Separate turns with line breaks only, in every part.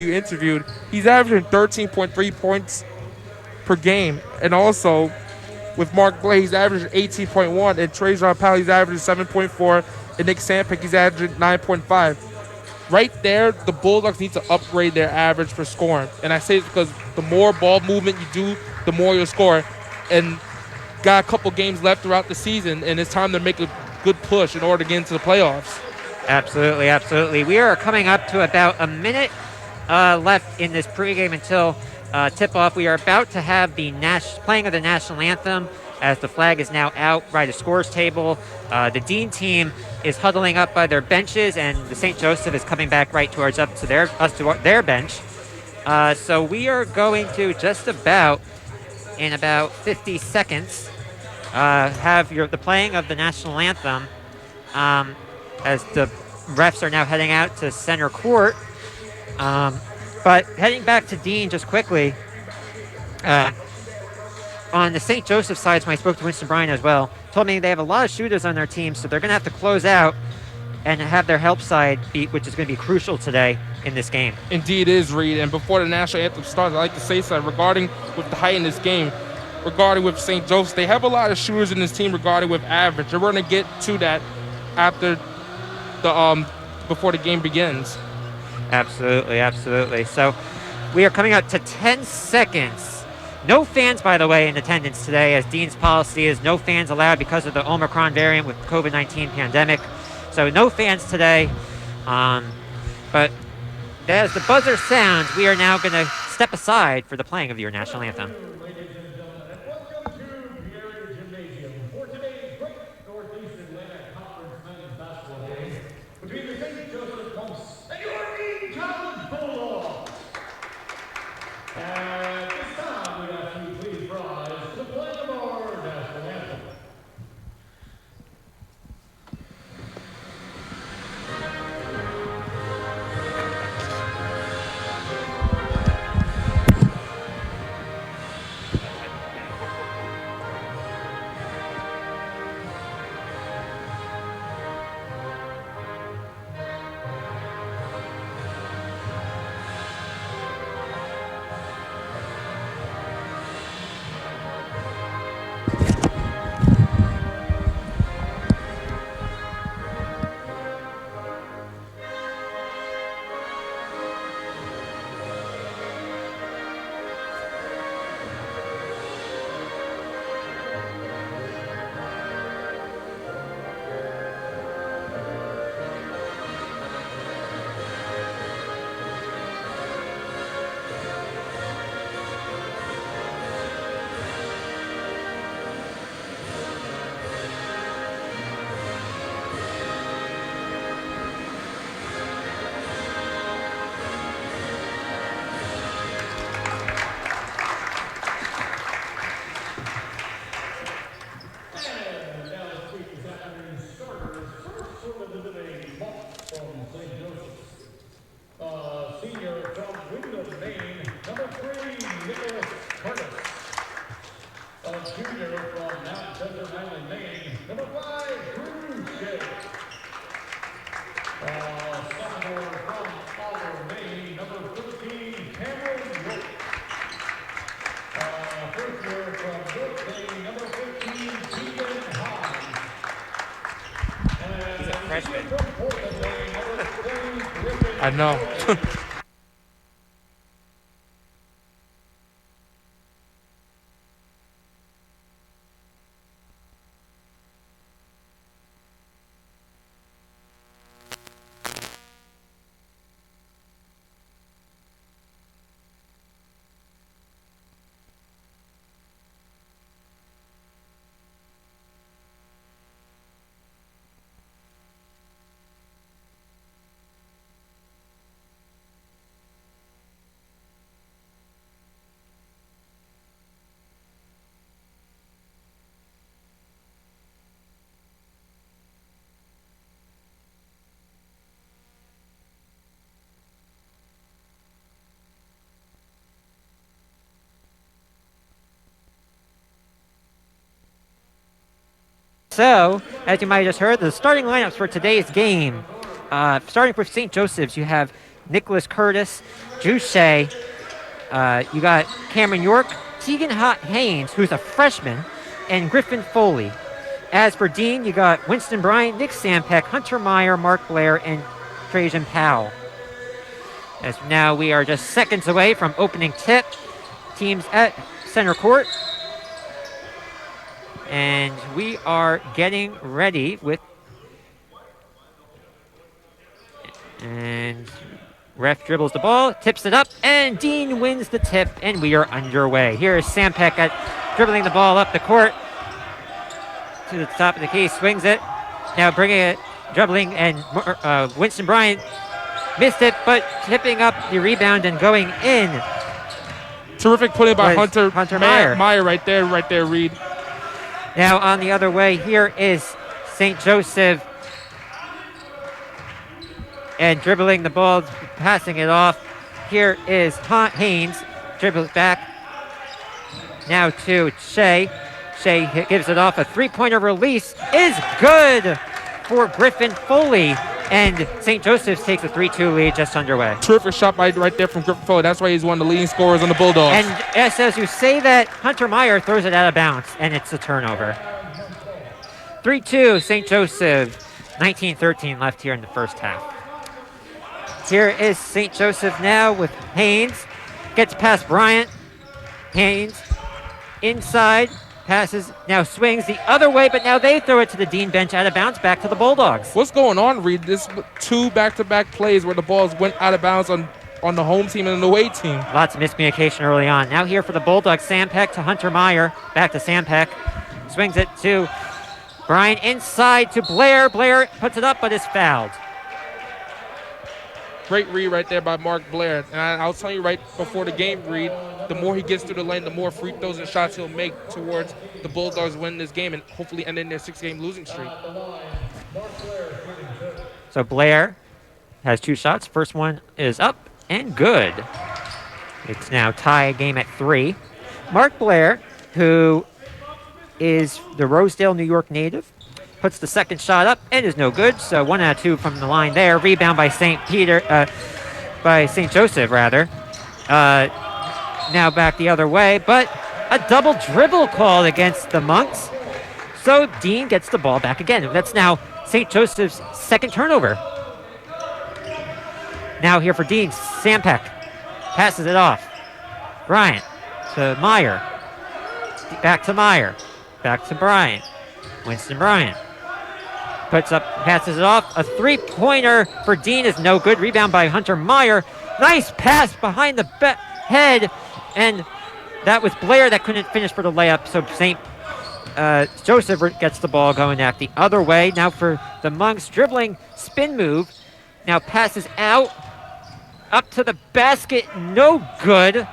you interviewed, he's averaging 13.3 points per game. And also, with Mark Blay, he's averaging 18.1. And Trajan Powell, he's averaging 7.4. And Nick Sampick, he's averaging 9.5. Right there, the Bulldogs need to upgrade their average for scoring. And I say it because the more ball movement you do, the more you'll score. And got a couple games left throughout the season, and it's time to make a good push in order to get into the playoffs.
Absolutely, absolutely. We are coming up to about a minute left in this pregame until tip-off. We are about to have the playing of the national anthem as the flag is now out by the scores table. The Dean team is huddling up by their benches, and the St. Joseph is coming back right towards us to their bench. So we are going to just about, in about 50 seconds, have the playing of the national anthem as the refs are now heading out to center court. But heading back to Dean just quickly, on the St. Joseph side, when I spoke to Winston Bryan as well, told me they have a lot of shooters on their team, so they're going to have to close out and have their help side beat, which is going to be crucial today in this game.
Indeed is, Reed. And before the national anthem starts, I'd like to say something regarding with the height in this game. Regarding with St. Joseph, they have a lot of shooters in this team regarding with average. We're going to get to that after the before the game begins.
Absolutely, absolutely. So we are coming up to 10 seconds. No fans, by the way, in attendance today, as Dean's policy is no fans allowed because of the Omicron variant with COVID-19 pandemic. So no fans today. But as the buzzer sounds, we are now going to step aside for the playing of your national anthem.
I know.
So, as you might have just heard, the starting lineups for today's game, starting for St. Joseph's, you have Nicholas Curtis, Drew Shea. You got Cameron York, Tegan Haynes, who's a freshman, and Griffin Foley. As for Dean, you got Winston Bryant, Nick Sampeck, Hunter Meyer, Mark Blair, and Trajan Powell. As now we are just seconds away from opening tip. Teams at center court. And we are getting ready with... And ref dribbles the ball, tips it up, and Dean wins the tip, and we are underway. Here is Sampeck dribbling the ball up the court to the top of the key, swings it. Now bringing it, dribbling, and Winston Bryant missed it, but tipping up the rebound and going in.
Terrific play by Hunter
Meyer.
Meyer right there, Reed.
Now on the other way, here is St. Joseph. And dribbling the ball, passing it off. Here is Haynes, dribbles back. Now to Shea. Shea gives it off. A three-pointer release is good for Griffin Foley. And St. Joseph's takes a 3-2 lead just underway.
Terrific shot right there from Griffin Foley. That's why he's one of the leading scorers on the Bulldogs.
And as you say that, Hunter Meyer throws it out of bounds, and it's a turnover. 3-2, St. Joseph. 19-13 left here in the first half. Here is St. Joseph now with Haynes. Gets past Bryant. Haynes inside. Passes. Now swings the other way, but now they throw it to the Dean bench out of bounds back to the Bulldogs.
What's going on, Reed? This 2 back-to-back plays where the balls went out of bounds on the home team and the away team.
Lots of miscommunication early on. Now here for the Bulldogs, Sampeck to Hunter Meyer. Back to Sampeck. Swings it to Bryant inside to Blair. Blair puts it up, but is fouled.
Great read right there by Mark Blair. And I was telling you right before the game, Reed, the more he gets through the lane, the more free throws and shots he'll make towards the Bulldogs winning this game and hopefully ending their 6-game losing streak.
So Blair has 2 shots. First one is up and good. It's now tie game at 3. Mark Blair, who is the Rosedale, New York native, puts the second shot up and is no good. So 1 out of 2 from the line there. Rebound by St. Joseph rather. Now back the other way, but a double dribble called against the Monks. So Dean gets the ball back again. That's now St. Joseph's second turnover. Now here for Dean, Sampeck passes it off. Bryant to Meyer. Back to Meyer. Back to Bryant. Winston Bryant puts up, passes it off. A 3-pointer for Dean is no good. Rebound by Hunter Meyer. Nice pass behind the head. And that was Blair that couldn't finish for the layup. So St. Joseph gets the ball going back the other way. Now for the Monks, dribbling spin move. Now passes out. Up to the basket. No good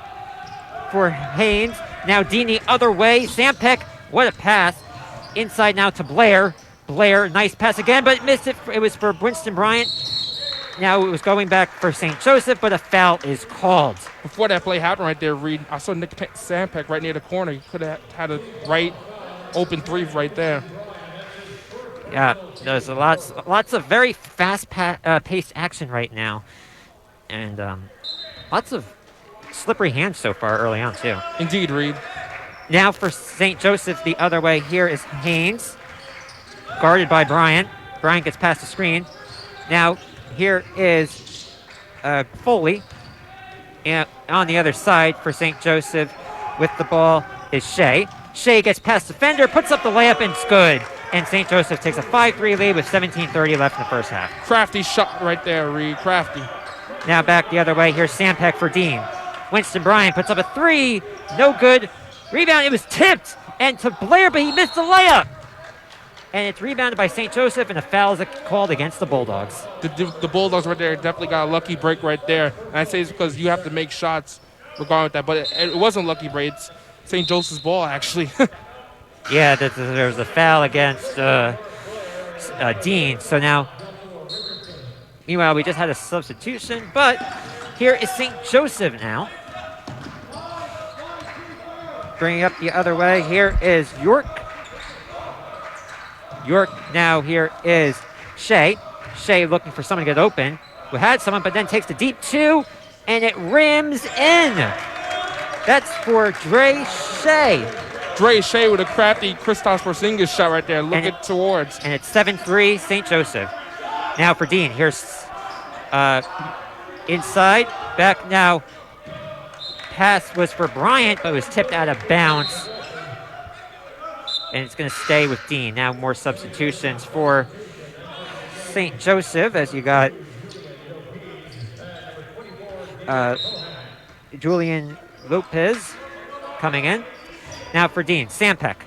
for Haynes. Now Dean the other way. Sampeck, what a pass. Inside now to Blair. Blair, nice pass again, but missed it. It was for Winston Bryant. Now it was going back for St. Joseph, but a foul is called.
Before that play happened right there, Reed, I saw Nick Sampeck right near the corner. He could have had a right open 3 right there.
Yeah, there's lots of very fast-paced action right now. And lots of slippery hands so far early on, too.
Indeed, Reed.
Now for St. Joseph the other way. Here is Haynes, guarded by Bryant. Bryant gets past the screen. Now here is Foley. And on the other side for St. Joseph with the ball is Shea. Shea gets past the defender, puts up the layup, and it's good. And St. Joseph takes a 5-3 lead with 17:30 left in the first half.
Crafty shot right there, Reed. Crafty.
Now back the other way. Here's Sampeck for Dean. Winston Bryant puts up a 3. No good. Rebound. It was tipped and to Blair, but he missed the layup. And it's rebounded by St. Joseph, and a foul is called against the Bulldogs.
The Bulldogs right there definitely got a lucky break right there. And I say it's because you have to make shots regarding that. But it wasn't a lucky break. It's St. Joseph's ball, actually.
Yeah, there was a foul against Dean. So now, meanwhile, we just had a substitution. But here is St. Joseph now. Bringing up the other way, here is York. York now, here is Shea. Shea looking for someone to get open. who had someone, but then takes the deep 2, and it rims in. That's for Dre Shea.
Dre Shea with a crafty Kristaps Porzingis shot right there, looking towards.
And it's 7-3 St. Joseph. Now for Dean. Here's inside. Back now. Pass was for Bryant, but was tipped out of bounds. And it's going to stay with Dean. Now more substitutions for St. Joseph as you got Julian Lopez coming in. Now for Dean, Sampeck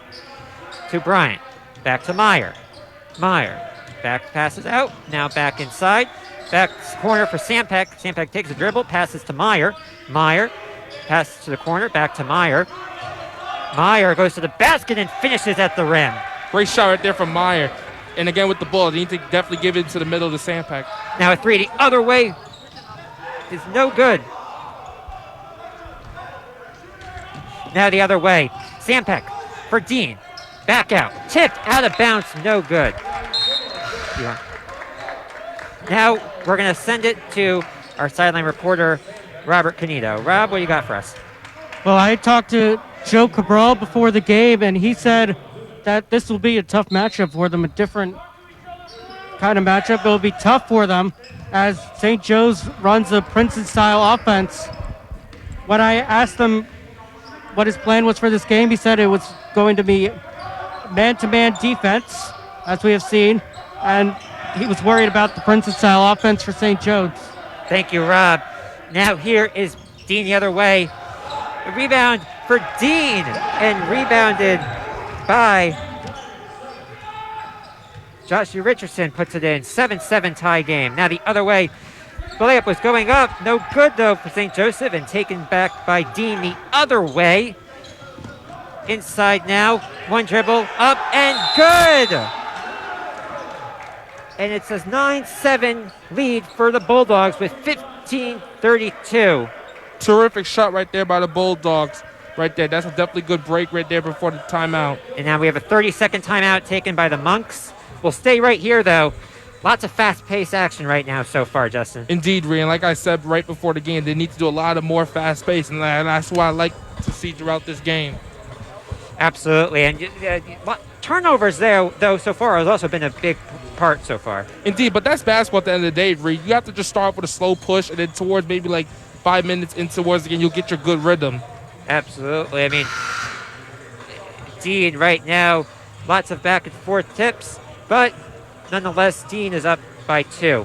to Bryant, back to Meyer. Meyer, back passes out, now back inside. Back corner for Sampeck. Sampeck takes a dribble, passes to Meyer. Meyer passes to the corner, back to Meyer. Meyer goes to the basket and finishes at the rim.
Great shot right there from Meyer. And again with the ball, they need to definitely give it to the middle to Sampeck.
Now a 3 the other way is no good. Now the other way. Sampeck for Dean. Back out. Tipped out of bounds. No good. Now we're going to send it to our sideline reporter, Robert Canito. Rob, what do you got for us?
Well, I talked to Joe Cabral before the game, and he said that this will be a tough matchup for them, a different kind of matchup. It will be tough for them as St. Joe's runs a Princeton-style offense. When I asked him what his plan was for this game, he said it was going to be man-to-man defense, as we have seen, and he was worried about the Princeton-style offense for St. Joe's.
Thank you, Rob. Now here is Dean the other way. A rebound for Dean, and rebounded by Joshua Richardson, puts it in. 7-7 tie game. Now the other way. The layup was going up. No good, though, for St. Joseph, and taken back by Dean the other way. Inside now. One dribble. Up and good. And it's a 9-7 lead for the Bulldogs with 15:32.
Terrific shot right there by the Bulldogs. Right there. That's a definitely good break right there before the timeout.
And now we have a 30-second timeout taken by the Monks. We'll stay right here, though. Lots of fast-paced action right now so far, Justin.
Indeed, Ryan. Like I said right before the game, they need to do a lot of more fast pace, and that's what I like to see throughout this game.
Absolutely. And turnovers there, though, so far has also been a big part so far.
Indeed, but that's basketball at the end of the day, Reed. You have to just start with a slow push, and then towards maybe like 5 minutes in towards the game, you'll get your good rhythm.
Absolutely. I mean, Dean right now, lots of back and forth tips, but nonetheless, Dean is up by 2.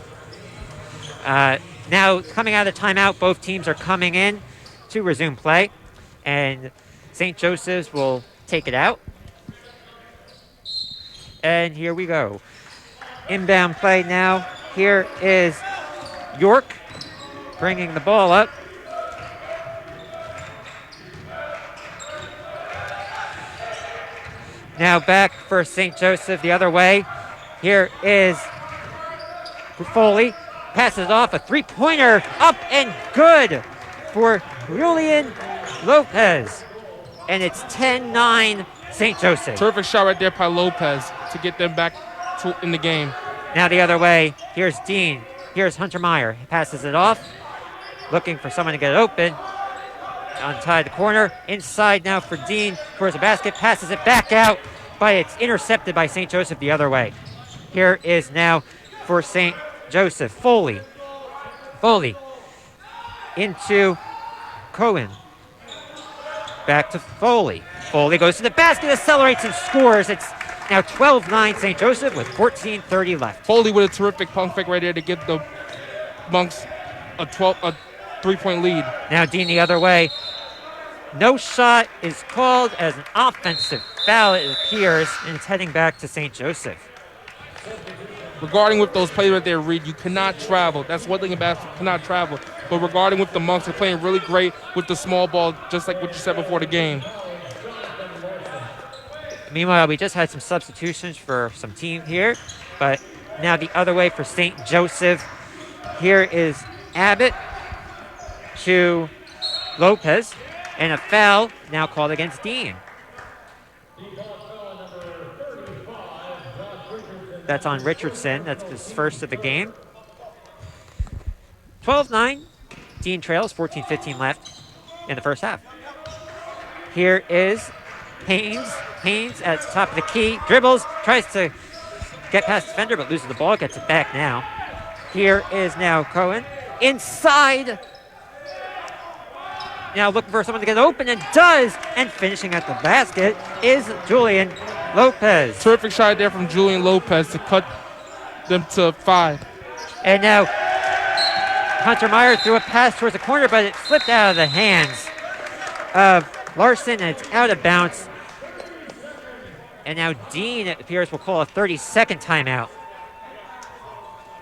Now, coming out of the timeout, both teams are coming in to resume play, and St. Joseph's will take it out. And here we go. Inbound play now. Here is York bringing the ball up. Now back for St. Joseph the other way. Here is Foley. Passes off a three-pointer. Up and good for Julian Lopez. And it's 10-9 St. Joseph.
Terrific shot right there by Lopez to get them back in the game.
Now the other way. Here's Dean. Here's Hunter Meyer. He passes it off. Looking for someone to get it open. Untied the corner. Inside now for Dean. Towards the basket. Passes it back out. But it's intercepted by St. Joseph the other way. Here is now for St. Joseph. Foley. Foley. Into Cohen. Back to Foley. Foley goes to the basket, accelerates and scores. It's now 12-9 St. Joseph with 14:30 left.
Foley with a terrific pump fake right there to give the Monks a 3-point lead.
Now Dean the other way. No shot is called as an offensive foul, it appears, and it's heading back to St. Joseph.
Regarding with those plays right there, Reed, you cannot travel. That's one thing about basketball, cannot travel. But regarding with the Monks, they're playing really great with the small ball, just like what you said before the game.
Meanwhile, we just had some substitutions for some team here, but now the other way for St. Joseph. Here is Abbott to Lopez, and a foul now called against Dean. That's on Richardson. That's his first of the game. 12-9. Dean trails, 14-15 left in the first half. Here is Haynes. Haynes at the top of the key. Dribbles, tries to get past the defender, but loses the ball, gets it back now. Here is now Cohen. Inside. Now looking for someone to get open, and does. And finishing at the basket is Julian Lopez.
Terrific shot there from Julian Lopez to cut them to 5.
And now Hunter Meyer threw a pass towards the corner, but it slipped out of the hands of Larson, and it's out of bounds. And now Dean, it appears, will call a 30-second timeout.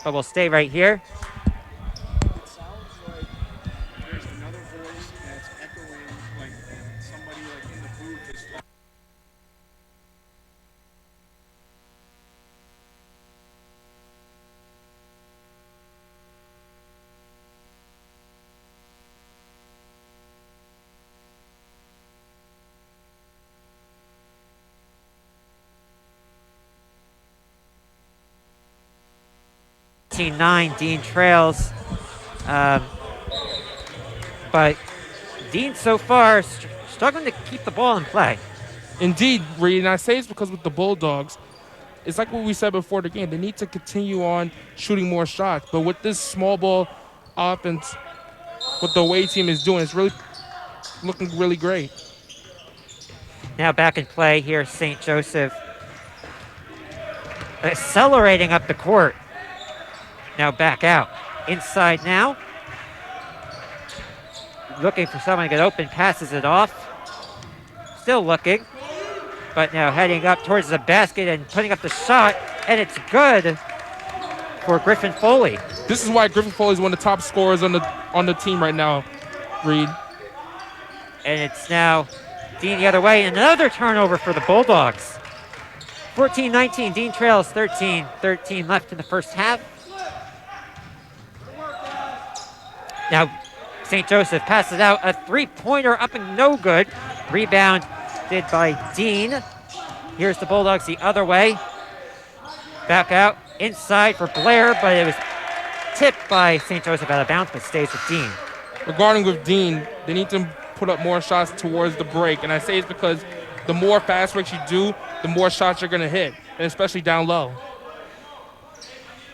But we'll stay right here.
It sounds like there's another voice that's echoing, like somebody like in the booth is talking.
Dean trails. But Dean so far struggling to keep the ball in play.
Indeed, Reed, and I say it's because with the Bulldogs, it's like what we said before the game. They need to continue on shooting more shots. But with this small ball offense, what the away team is doing, it's really looking really great.
Now back in play here, St. Joseph accelerating up the court. Now back out. Inside now. Looking for someone to get open, passes it off. Still looking. But now heading up towards the basket and putting up the shot, and it's good for Griffin Foley.
This is why Griffin Foley is one of the top scorers on the team right now, Reed.
And it's now Dean the other way. Another turnover for the Bulldogs. 14-19. Dean trails 13 left in the first half. Now St. Joseph passes out a three-pointer up and no good. Rebound did by Dean. Here's the Bulldogs the other way. Back out inside for Blair, but it was tipped by St. Joseph out of bounds, but stays with Dean.
Regarding with Dean, they need to put up more shots towards the break. And I say it's because the more fast breaks you do, the more shots you're going to hit, and especially down low.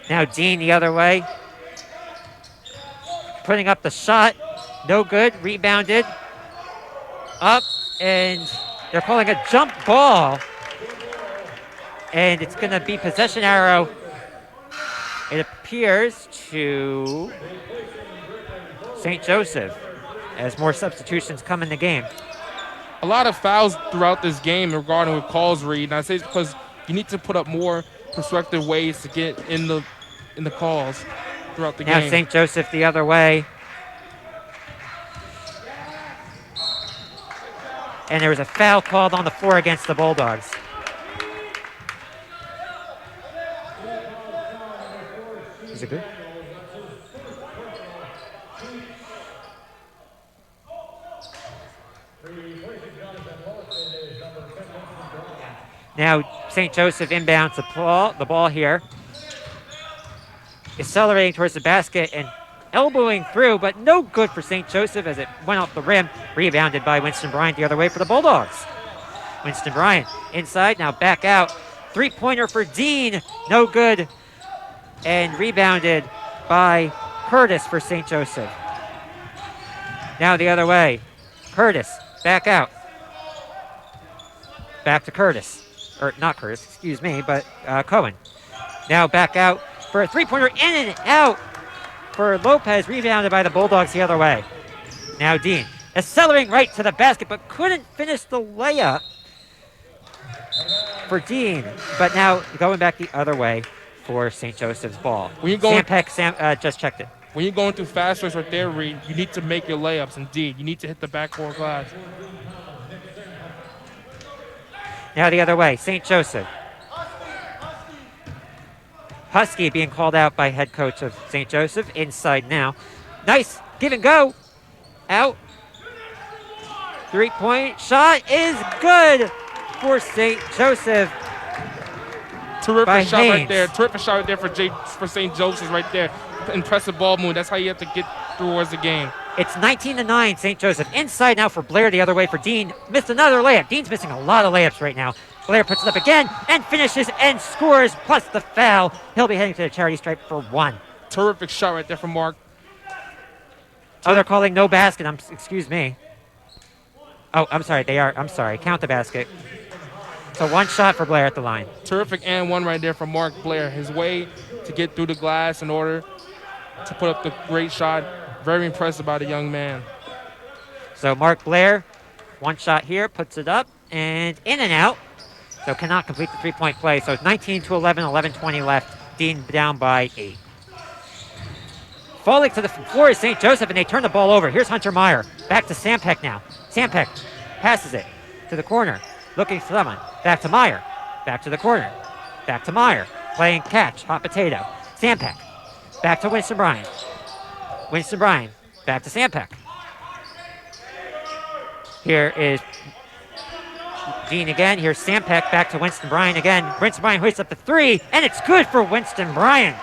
Now Dean the other way. Putting up the shot. No good. Rebounded. Up, and they're calling a jump ball. And it's going to be possession arrow. It appears to St. Joseph as more substitutions come in the game.
A lot of fouls throughout this game regarding with calls, Reed. And I say it's because you need to put up more perspective ways to get in the calls throughout the
Now
game.
St. Joseph the other way. And there was a foul called on the floor against the Bulldogs. Is it good? Now St. Joseph inbounds the ball here. Accelerating towards the basket and elbowing through, but no good for St. Joseph as it went off the rim. Rebounded by Winston Bryant the other way for the Bulldogs. Winston Bryant inside, now back out. Three-pointer for Dean, no good. And rebounded by Curtis for St. Joseph. Now the other way. Curtis, back out. Back to Curtis. Or not Curtis, excuse me, but Cohen. Now back out for a three-pointer, in and out for Lopez, rebounded by the Bulldogs the other way. Now Dean, accelerating right to the basket, but couldn't finish the layup for Dean. But now going back the other way for St. Joseph's ball.
When you're going,
Sam just checked it.
when you're going through fast breaks right there, Reed, you need to make your layups. Indeed, you need to hit the backboard glass.
Now the other way, St. Joseph. Husky being called out by head coach of St. Joseph. Inside now. Nice give and go. Out. Three-point shot is good for St. Joseph.
Terrific
By
shot right
Haynes.
there. Terrific shot right there for St. Joseph right there. impressive ball move. That's how you have to get towards the game.
It's 19-9, St. Joseph. Inside now for Blair, the other way for Dean. Missed another layup. Dean's missing a lot of layups right now. Blair puts it up again and finishes and scores, plus the foul. He'll be heading to the charity stripe for 1.
Terrific shot right there from Mark.
Oh, they're calling no basket. Excuse me. Oh, I'm sorry. They are. I'm sorry. Count the basket. So 1 shot for Blair at the line.
Terrific and 1 right there from Mark Blair. His way to get through the glass in order to put up the great shot. Very impressed by the young man.
So Mark Blair, 1 shot here, puts it up and in and out. So cannot complete the 3-point play. So it's 19-11, 11:20 left. Dean down by 8. Falling to the floor is St. Joseph, and they turn the ball over. Here's Hunter Meyer. Back to Sampeck now. Sampeck passes it to the corner. Looking for someone. Back to Meyer. Back to the corner. Back to Meyer. Playing catch. Hot potato. Sampeck. Back to Winston Bryan. Winston Bryan. Back to Sampeck. Here is Dean again. Here's Sampeck. Back to Winston Bryan again. Winston Bryan hoists up the 3, and it's good for Winston Bryan.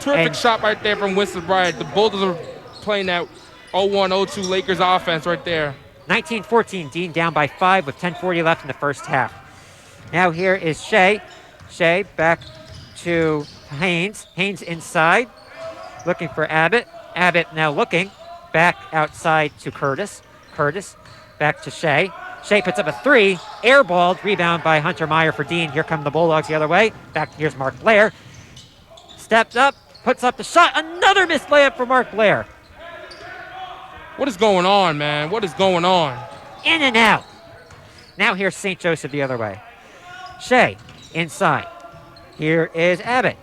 Terrific shot right there from Winston Bryan. The Bulldogs are playing that 0-1-0-2 Lakers offense right there.
19-14, Dean down by 5 with 10:40 left in the first half. Now here is Shea. Shea back to Haynes. Haynes inside, looking for Abbott. Abbott now looking back outside to Curtis. Curtis back to Shea. Shea puts up a 3, airballed, rebound by Hunter Meyer for Dean. Here come the Bulldogs the other way. Back, here's Mark Blair. Steps up, puts up the shot. Another missed layup for Mark Blair.
What is going on, man? What is going on?
In and out. Now here's St. Joseph the other way. Shea inside. Here is Abbott.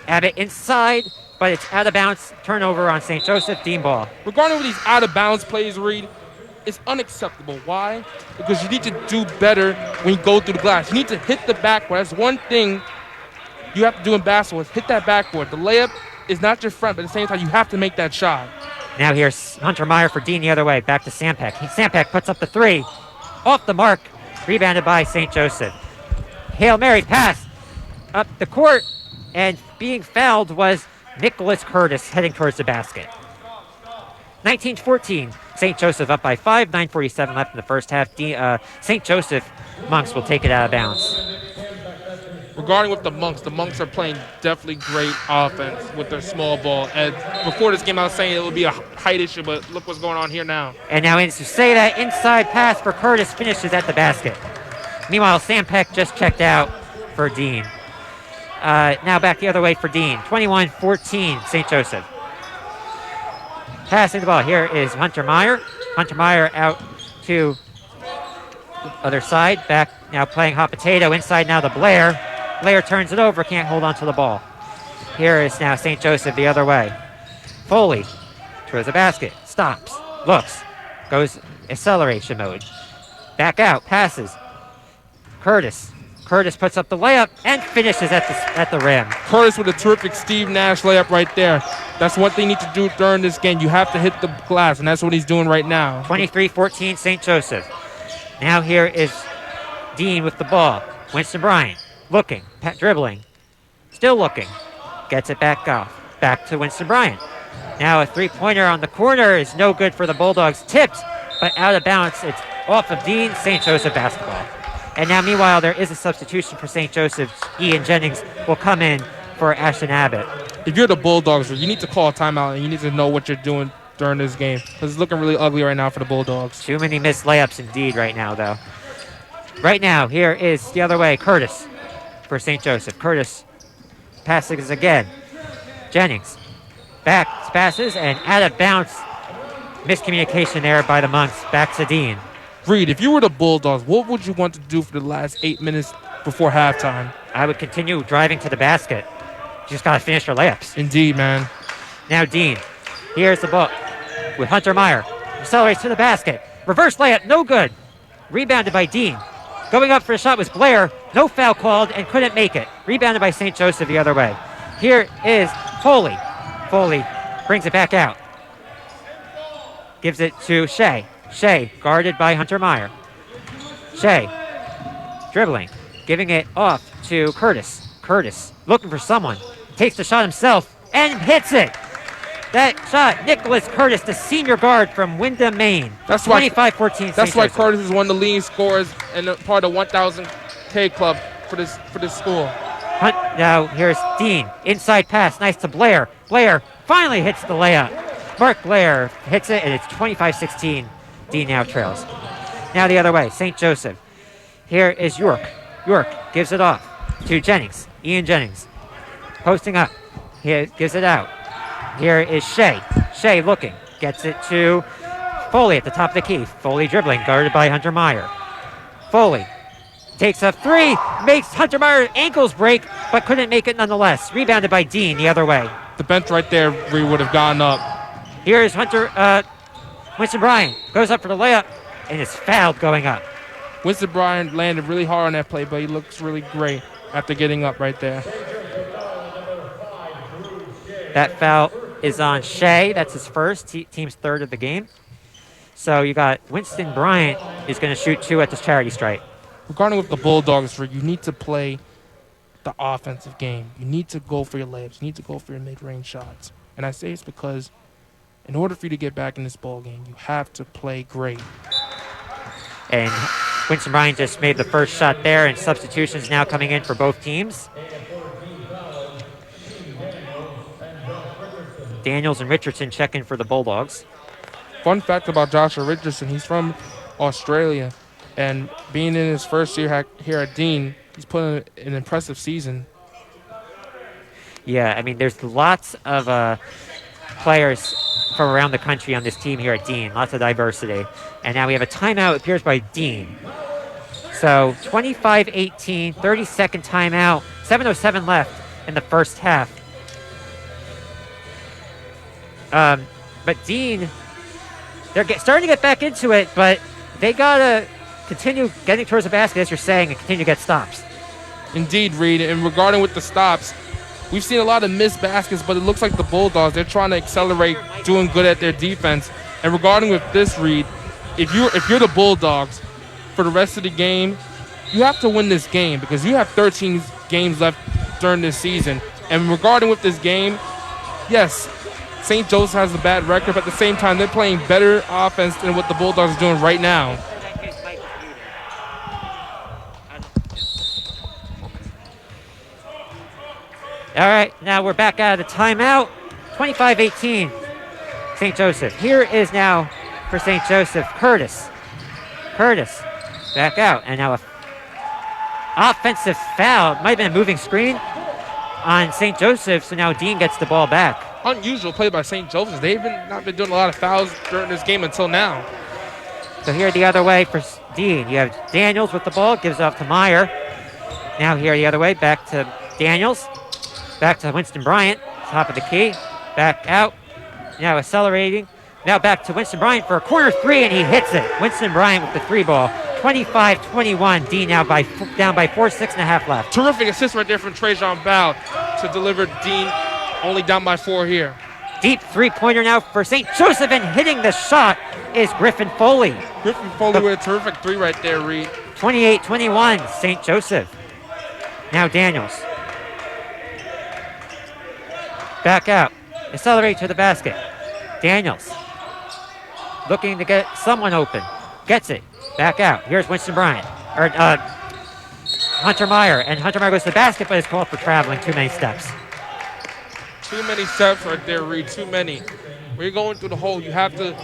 Abbott inside, but it's out of bounds. Turnover on St. Joseph. Dean ball.
Regarding with these out-of-bounds plays, Reed, it's unacceptable. Why? Because you need to do better when you go through the glass. You need to hit the backboard. That's one thing you have to do in basketball, is hit that backboard. The layup is not your friend, but at the same time, you have to make that shot.
Now here's Hunter Meyer for Dean the other way. Back to Sampeck. Sampeck puts up the 3. Off the mark. Rebounded by St. Joseph. Hail Mary pass up the court, and being fouled was Nicholas Curtis heading towards the basket. 19-14. St. Joseph up by 5. 9:47 left in the first half. St. Joseph Monks will take it out of bounds.
Regarding with the Monks are playing definitely great offense with their small ball. And before this game, I was saying it would be a height issue, but look what's going on here now.
And now to say that inside pass for Curtis finishes at the basket. Meanwhile, Sampeck just checked out for Dean. Now back the other way for Dean. 21-14, St. Joseph. Passing the ball. Here is Hunter Meyer. Hunter Meyer out to the other side. Back now playing hot potato. Inside now to Blair. Blair turns it over, can't hold on to the ball. Here is now St. Joseph the other way. Foley throws a basket, stops, looks, goes acceleration mode. Back out, passes. Curtis. Curtis puts up the layup and finishes at the rim.
Curtis with a terrific Steve Nash layup right there. That's what they need to do during this game. You have to hit the glass, and that's what he's doing right now.
23-14, St. Joseph. Now here is Dean with the ball. Winston Bryan. Looking, dribbling, still looking, gets it back off. Back to Winston Bryan. Now a 3-pointer on the corner is no good for the Bulldogs. Tipped, but out of bounds. It's off of Dean. St. Joseph basketball. And now, meanwhile, there is a substitution for St. Joseph. Ian Jennings will come in for Ashton Abbott.
If you're the Bulldogs, you need to call a timeout, and you need to know what you're doing during this game, because it's looking really ugly right now for the Bulldogs.
Too many missed layups indeed right now, though. Right now, here is the other way, Curtis. For St. Joseph. Curtis passes again. Jennings back passes and out of bounds. Miscommunication there by the Monks. Back to Dean.
Reed, if you were the Bulldogs, what would you want to do for the last 8 minutes before halftime?
I would continue driving to the basket. You just got to finish your layups.
Indeed, man.
Now Dean. Here's the ball with Hunter Meyer. Accelerates to the basket. Reverse layup, no good. Rebounded by Dean. Going up for a shot was Blair. No foul called and couldn't make it. Rebounded by St. Joseph the other way. Here is Foley. Foley brings it back out. Gives it to Shea. Shea guarded by Hunter Meyer. Shea dribbling. Giving it off to Curtis. Curtis looking for someone. Takes the shot himself and hits it. that shot. Nicholas Curtis, the senior guard from Wyndham, Maine.
That's why-
25-14.
That's why
St. Joseph.
Curtis is one of the leading scorers and part of the 1000K club for this school.
Hunt, now here's Dean. Inside pass, nice to Blair. Blair finally hits the layup. Mark Blair hits it, and it's 25-16. Dean now trails. Now the other way, St. Joseph. Here is York. York gives it off to Jennings. Ian Jennings posting up. He gives it out. Here is Shea. Shea looking. Gets it to Foley at the top of the key. Foley dribbling, guarded by Hunter Meyer. Foley takes a three, makes Hunter Meyer's ankles break, but couldn't make it nonetheless. Rebounded by Dean the other way.
The bench right there, we would have gone up.
Here's Winston Bryant. Goes up for the layup and is fouled going up.
Winston Bryant landed really hard on that play, but he looks really great after getting up right there.
That foul is on Shea. That's his first, team's third of the game. So you got Winston Bryant is going to shoot 2 at this charity stripe.
Regarding with the Bulldogs, you need to play the offensive game. You need to go for your layups. You need to go for your mid-range shots. And I say it's because in order for you to get back in this ball game, you have to play great.
And Winston Bryant just made the first shot there, and substitutions now coming in for both teams. Daniels and Richardson check in for the Bulldogs.
Fun fact about Joshua Richardson, he's from Australia. And being in his first year here at Dean, he's put in an impressive season.
Yeah, I mean, there's lots of players from around the country on this team here at Dean. Lots of diversity. And now we have a timeout, it appears, by Dean. So 25-18, 30-second timeout, 7:07 left in the first half. But Dean, they're starting to get back into it, but they got to continue getting towards the basket, as you're saying, and continue to get stops.
Indeed, Reed. And regarding with the stops, we've seen a lot of missed baskets, but it looks like the Bulldogs, they're trying to accelerate, doing good at their defense. And regarding with this, Reed, if you're the Bulldogs for the rest of the game, you have to win this game because you have 13 games left during this season. And regarding with this game, yes, St. Joseph has a bad record, but at the same time, they're playing better offense than what the Bulldogs are doing right now.
All right, now we're back out of the timeout. 25-18, St. Joseph. Here is now for St. Joseph, Curtis. Curtis, back out. And now a offensive foul. Might have been a moving screen on St. Joseph, so now Dean gets the ball back.
Unusual play by St. Joseph. They've not been doing a lot of fouls during this game until now.
So here the other way for Dean. You have Daniels with the ball, gives off to Meyer. Now here the other way, back to Daniels. Back to Winston Bryant, top of the key. Back out. Now accelerating. Now back to Winston Bryant for a corner three, and he hits it. Winston Bryant with the three ball. 25-21. Dean now down by 4, 6.5 left.
Terrific assist right there from Trajan Bow to deliver Dean only down by 4 here.
Deep three-pointer now for St. Joseph, and hitting the shot is Griffin Foley.
Griffin Foley with a terrific three right there, Reed.
28-21, St. Joseph. Now Daniels. Back out. Accelerate to the basket. Daniels. Looking to get someone open. Gets it. Back out. Here's Winston Bryant. Hunter Meyer. And Hunter Meyer goes to the basket, but is called for traveling. Too many steps.
Too many steps right there, Reed. Too many. When you're going through the hole, you have to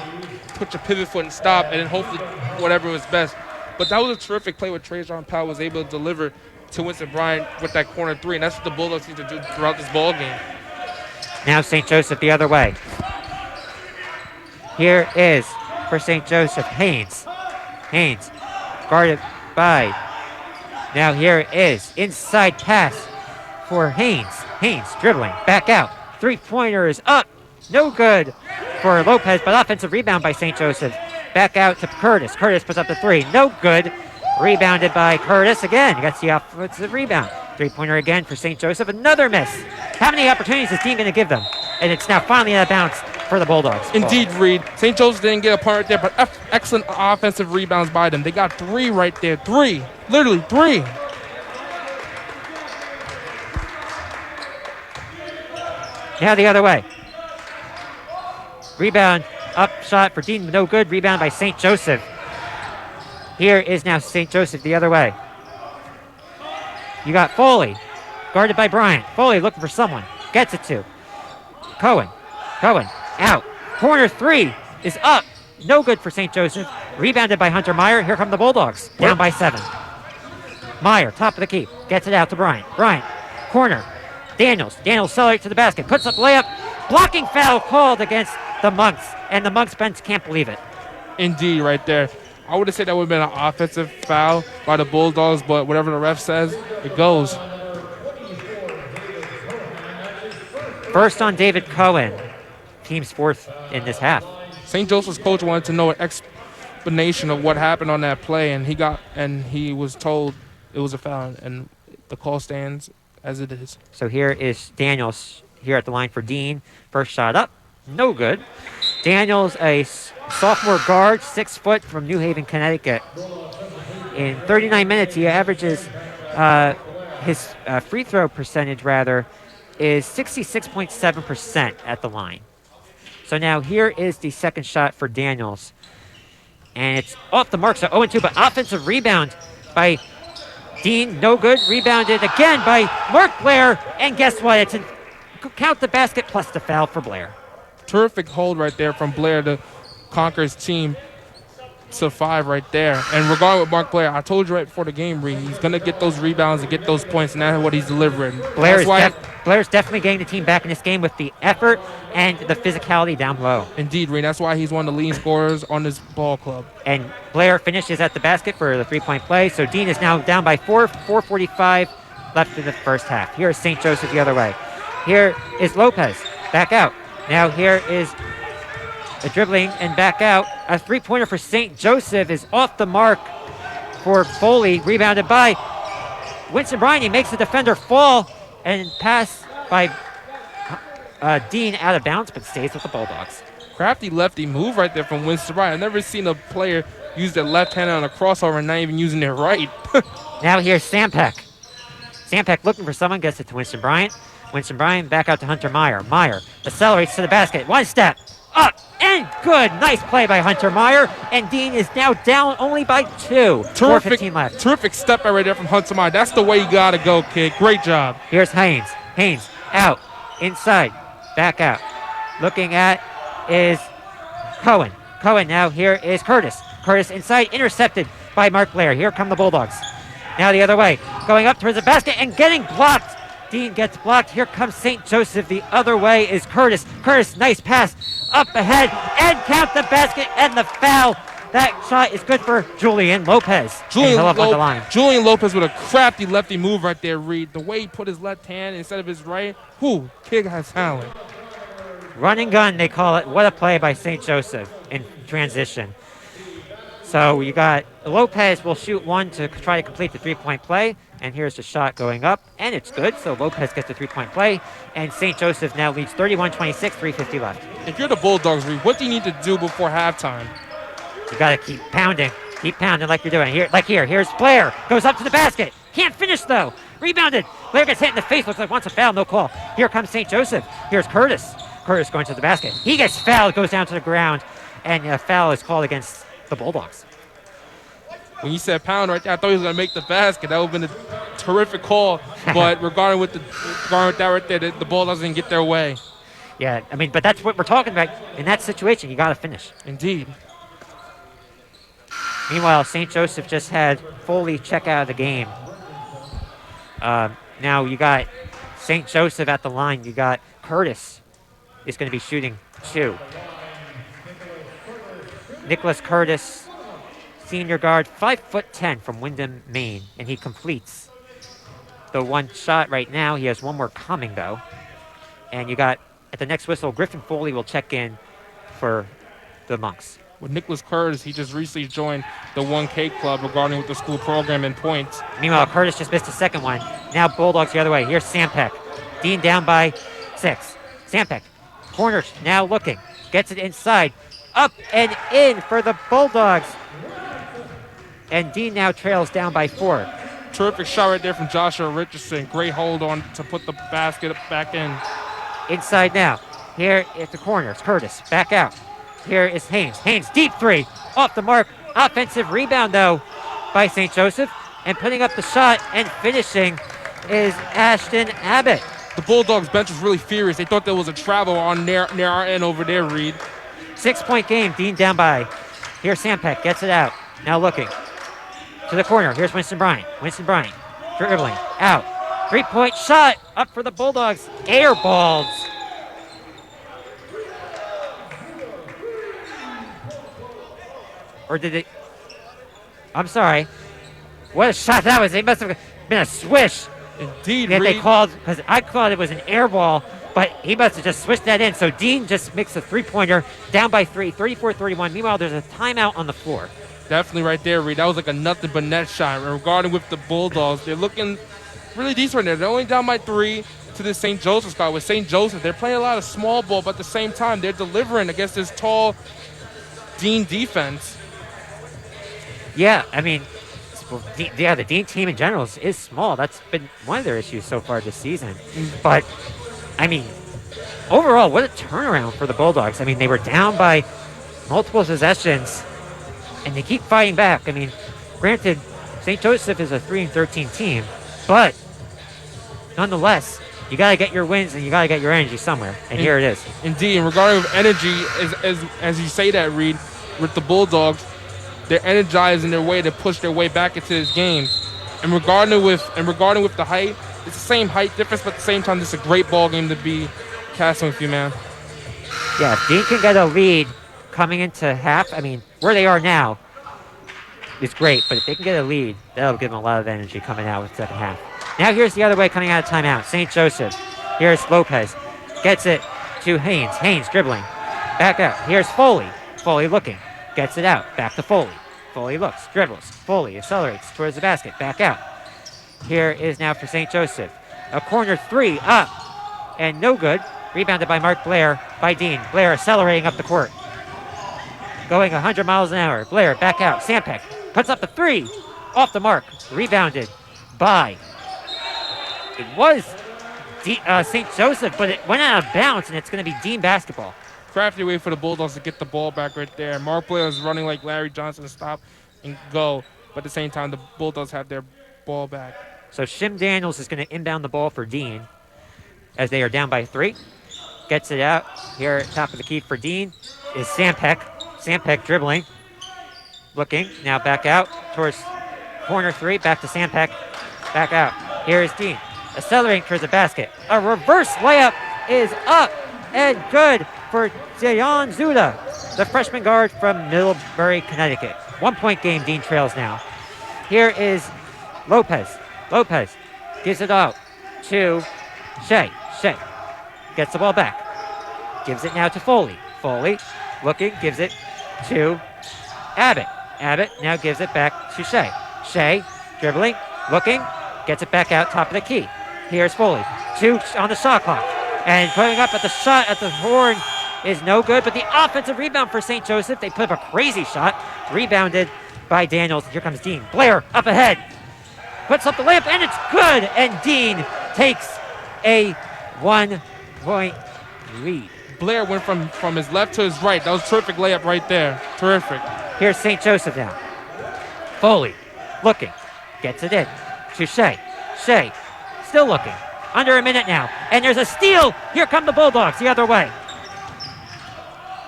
put your pivot foot and stop, and then hopefully whatever was best. But that was a terrific play what Trajan Powell was able to deliver to Winston Bryant with that corner three, and that's what the Bulldogs need to do throughout this ball game.
Now St. Joseph the other way. Here is for St. Joseph, Haynes. Haynes guarded by. Now here is inside pass for Haynes. Haynes dribbling back out. Three-pointer is up. No good for Lopez, but offensive rebound by St. Joseph. Back out to Curtis. Curtis puts up the three. No good. Rebounded by Curtis again. He gets the offensive rebound. Three-pointer again for St. Joseph. Another miss. How many opportunities is Dean going to give them? And it's now finally out of bounds for the Bulldogs.
Indeed, Reed. St. Joseph didn't get a point right there, but excellent offensive rebounds by them. They got 3 right there. 3. Literally 3.
Now the other way. Rebound, up shot for Dean, no good. Rebound by St. Joseph. Here is now St. Joseph the other way. You got Foley, guarded by Bryant. Foley looking for someone. Gets it to Cohen. Cohen out. Corner three is up. No good for St. Joseph. Rebounded by Hunter Meyer. Here come the Bulldogs. Down by 7. Meyer, top of the key. Gets it out to Bryant. Bryant, corner. Daniels. Daniels accelerates to the basket. Puts up layup. Blocking foul called against the Monks. And the Monks bench can't believe it.
Indeed, right there. I would have said that would have been an offensive foul by the Bulldogs, but whatever the ref says, it goes.
First on David Cohen. Team's fourth in this half.
St. Joseph's coach wanted to know an explanation of what happened on that play, and he was told it was a foul, and the call stands as it is.
So here is Daniels here at the line for Dean. First shot up. No good. Daniels, a sophomore guard, 6 foot from New Haven, Connecticut. In 39 minutes, he averages his free throw percentage, is 66.7% at the line. So now here is the second shot for Daniels. And it's off the mark, so 0-2, but offensive rebound by Dean, no good. Rebounded again by Mark Blair, and guess what? It's count the basket plus the foul for Blair.
Terrific hold right there from Blair to conquer his team to 5 right there. And regarding with Mark Blair, I told you right before the game, Reed, he's going to get those rebounds and get those points, and that's what he's delivering.
Blair's definitely getting the team back in this game with the effort and the physicality down low.
Indeed, Reed. That's why he's one of the leading scorers on this ball club.
And Blair finishes at the basket for the 3-point play. So Dean is now down by 4:45 left in the first half. Here is St. Joseph the other way. Here is Lopez back out. Now here is a dribbling and back out. A 3-pointer for St. Joseph is off the mark for Foley. Rebounded by Winston Bryant. He makes the defender fall and pass by Dean out of bounds, but stays with the Bulldogs.
Crafty lefty move right there from Winston Bryant. I've never seen a player use their left hand on a crossover and not even using their right.
Now here's Sampek. Sampek looking for someone, gets it to Winston Bryant. Winston Bryant back out to Hunter Meyer. Meyer accelerates to the basket. One step, up, and good. Nice play by Hunter Meyer. And Dean is now down only by 2. 4:15 left.
Terrific step right there from Hunter Meyer. That's the way you got to go, kid. Great job.
Here's Haynes. Haynes out, inside, back out. Looking at is Cohen. Cohen now here is Curtis. Curtis inside, intercepted by Mark Blair. Here come the Bulldogs. Now the other way, going up towards the basket and getting blocked. Dean gets blocked. Here comes St. Joseph. The other way is Curtis. Curtis, nice pass up ahead and count the basket and the foul. That shot is good for Julian Lopez.
Julian
Lopez
with a crafty lefty move right there, Reed. The way he put his left hand instead of his right. Kid has talent.
Run and gun, they call it. What a play by St. Joseph in transition. So you got Lopez will shoot one to try to complete the 3-point play. And here's the shot going up, and it's good. So Lopez gets the 3-point play, and St. Joseph now leads 31-26, 3:50 left.
If you're the Bulldogs, Reed, what do you need to do before halftime?
You got to keep pounding like you're doing here. Here's Blair, goes up to the basket, can't finish though. Rebounded. Blair gets hit in the face. Looks like wants a foul. No call. Here comes St. Joseph. Here's Curtis. Curtis going to the basket. He gets fouled. Goes down to the ground, and a foul is called against the Bulldogs.
When you said pound right there, I thought he was going to make the basket. That would have been a terrific call. But regarding with that right there, the Bulldogs didn't get their way.
Yeah, I mean, but that's what we're talking about. In that situation, you got to finish.
Indeed.
Meanwhile, St. Joseph just had Foley check out of the game. Now you got St. Joseph at the line. You got Curtis is going to be shooting 2. Nicholas Curtis, senior guard, 5'10" from Windham, Maine, and he completes the one shot right now. He has one more coming, though. And you got, at the next whistle, Griffin Foley will check in for the Monks.
With Nicholas Curtis, he just recently joined the 1K club regarding with the school program and points.
Meanwhile, Curtis just missed the second one. Now Bulldogs the other way. Here's Sampek. Dean down by 6. Sampek, corners, now looking. Gets it inside. Up and in for the Bulldogs. And Dean now trails down by 4.
Terrific shot right there from Joshua Richardson. Great hold on to put the basket back in.
Inside now. Here at the corner, it's Curtis. Back out. Here is Haynes. Haynes, deep three. Off the mark. Offensive rebound, though, by St. Joseph. And putting up the shot and finishing is Ashton Abbott.
The Bulldogs bench was really furious. They thought there was a travel on near our end over there, Reed.
6-point game. Dean down by. Here's Sampeck. Gets it out. Now looking to the corner. Here's Winston Bryant. Winston Bryant dribbling out. 3-point shot up for the Bulldogs. Air balls. Or did it? I'm sorry. What a shot that was. It must have been a swish
Indeed,
that they
Reed.
called, because I thought it was an air ball, but he must have just swished that in. So Dean just makes a three-pointer, down by 3, 34-31. Meanwhile, there's a timeout on the floor.
Definitely right there, Reed. That was like a nothing but net shot. And regarding with the Bulldogs, they're looking really decent right there. They're only down by 3 to the St. Joseph squad. With St. Joseph, they're playing a lot of small ball, but at the same time, they're delivering against this tall Dean defense.
Yeah, I mean, the Dean team in general is small. That's been one of their issues so far this season. But, I mean, overall, what a turnaround for the Bulldogs. I mean, they were down by multiple possessions, and they keep fighting back. I mean, granted, St. Joseph is a 3-13 team, but nonetheless, you got to get your wins and you got to get your energy somewhere. And here it is.
Indeed, and regarding with energy, as you say that, Reed, with the Bulldogs, they're energized in their way to push their way back into this game. And regarding with the height, it's the same height difference, but at the same time, this is a great ball game to be casting with you, man.
Yeah, if Dean can get a lead coming into half, I mean, where they are now is great, but if they can get a lead, that'll give them a lot of energy coming out with the second half. Now here's the other way coming out of timeout. St. Joseph. Here's Lopez. Gets it to Haynes. Haynes dribbling. Back out. Here's Foley. Foley looking. Gets it out. Back to Foley. Foley looks. Dribbles. Foley accelerates towards the basket. Back out. Here is now for St. Joseph. A corner three up. And no good. Rebounded by Mark Blair by Dean. Blair accelerating up the court. Going 100 miles an hour. Blair back out. Sampeck puts up the three. Off the mark. Rebounded by. It was St. Joseph, but it went out of bounds, and it's going to be Dean basketball.
Crafty way for the Bulldogs to get the ball back right there. Mark Blair is running like Larry Johnson to stop and go. But at the same time, the Bulldogs have their ball back.
So Shim Daniels is going to inbound the ball for Dean as they are down by 3. Gets it out. Here at top of the key for Dean is Sampeck. Sampeck dribbling. Looking. Now back out towards corner 3. Back to Sampeck. Back out. Here is Dean. Accelerating towards the basket. A reverse layup is up and good for Jayon Zuda, the freshman guard from Middlebury, Connecticut. 1-point game, Dean trails now. Here is Lopez. Lopez gives it out to Shea. Shea gets the ball back. Gives it now to Foley. Foley looking, gives it to Abbott. Abbott now gives it back to Shea. Shea dribbling, looking, gets it back out top of the key. Here's Foley. 2 on the shot clock. And putting up at the shot at the horn is no good, but the offensive rebound for St. Joseph. They put up a crazy shot. Rebounded by Daniels. Here comes Dean. Blair up ahead. Puts up the layup, and it's good. And Dean takes a 1-point lead.
Blair went from his left to his right. That was a terrific layup right there. Terrific.
Here's St. Joseph now. Foley looking. Gets it in to Shea. Shea still looking. Under a minute now. And there's a steal. Here come the Bulldogs the other way.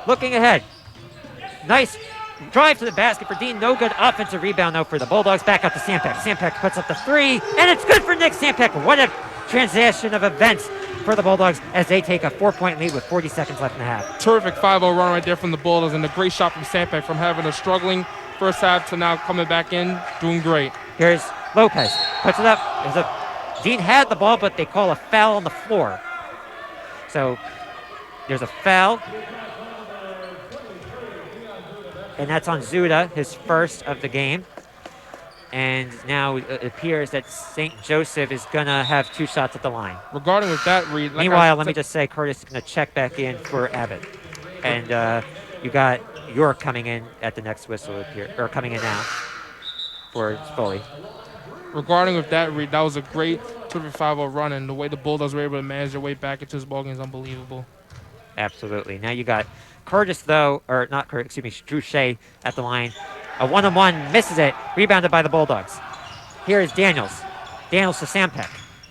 Looking ahead. Nice drive to the basket for Dean. No good offensive rebound, though, for the Bulldogs. Back up to Sampeck. Sampeck puts up the 3. And it's good for Nick Sampeck. What a transition of events for the Bulldogs as they take a 4-point lead with 40 seconds left in the half.
Terrific 5-0 run right there from the Bulldogs, and a great shot from Sampeck from having a struggling first half to now coming back in, doing great.
Here's Lopez. Puts it up. Dean had the ball, but they call a foul on the floor. So there's a foul. And that's on Zuda, his first of the game. And now it appears that St. Joseph is going to have 2 shots at the line.
Regarding with that, Reed.
Meanwhile, let me just say Curtis is going to check back in for Abbott. And you got York coming in at the next whistle, or coming in now for Foley.
Regarding with that, Reed, that was a great terrific 5-0 run, and the way the Bulldogs were able to manage their way back into this ballgame is unbelievable.
Absolutely. Now you got Curtis, though, or not Curtis, excuse me, Drew Shea at the line. A one-on-one, misses it, rebounded by the Bulldogs. Here is Daniels. Daniels to Sampek.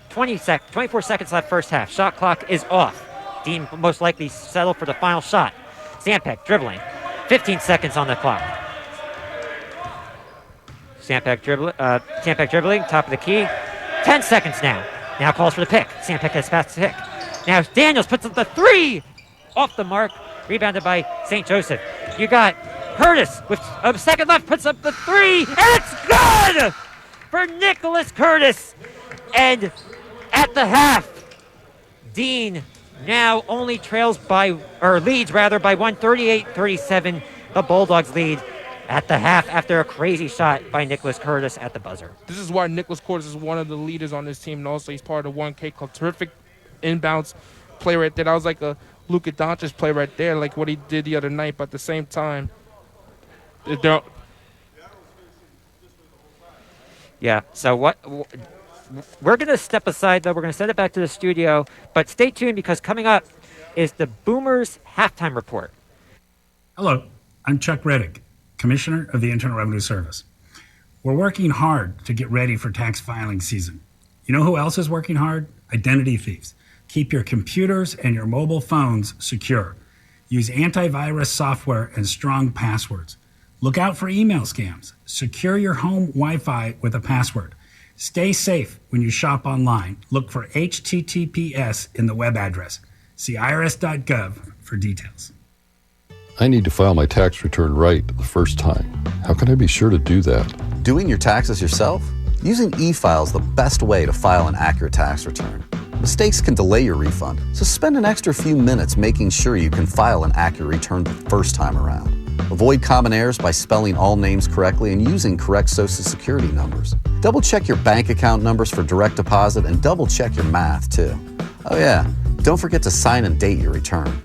24 seconds left first half. Shot clock is off. Dean will most likely settle for the final shot. Sampek dribbling. 15 seconds on the clock. Sampek dribbling, top of the key. 10 seconds now. Now calls for the pick. Sampek has passed the pick. Now Daniels puts up the three. Off the mark. Rebounded by St. Joseph. You got Curtis with a second left, puts up the three, and it's good for Nicholas Curtis. And at the half, Dean now only leads by 138-37. The Bulldogs lead at the half after a crazy shot by Nicholas Curtis at the buzzer.
This is why Nicholas Curtis is one of the leaders on this team, and also he's part of the 1K Club. Terrific inbounds play right there. That was like a Luka Doncic play right there, like what he did the other night, but at the same time,
yeah, so we're going to step aside, though. We're going to send it back to the studio, but stay tuned because coming up is the Boomers halftime report.
Hello, I'm Chuck Reddick, Commissioner of the Internal Revenue Service. We're working hard to get ready for tax filing season. You know who else is working hard? Identity thieves. Keep your computers and your mobile phones secure. Use antivirus software and strong passwords. Look out for email scams. Secure your home Wi-Fi with a password. Stay safe when you shop online. Look for HTTPS in the web address. See irs.gov for details.
I need to file my tax return right the first time. How can I be sure to do that?
Doing your taxes yourself? Using e-file is the best way to file an accurate tax return. Mistakes can delay your refund, so spend an extra few minutes making sure you can file an accurate return the first time around. Avoid common errors by spelling all names correctly and using correct Social Security numbers. Double check your bank account numbers for direct deposit and double check your math too. Oh yeah, don't forget to sign and date your return.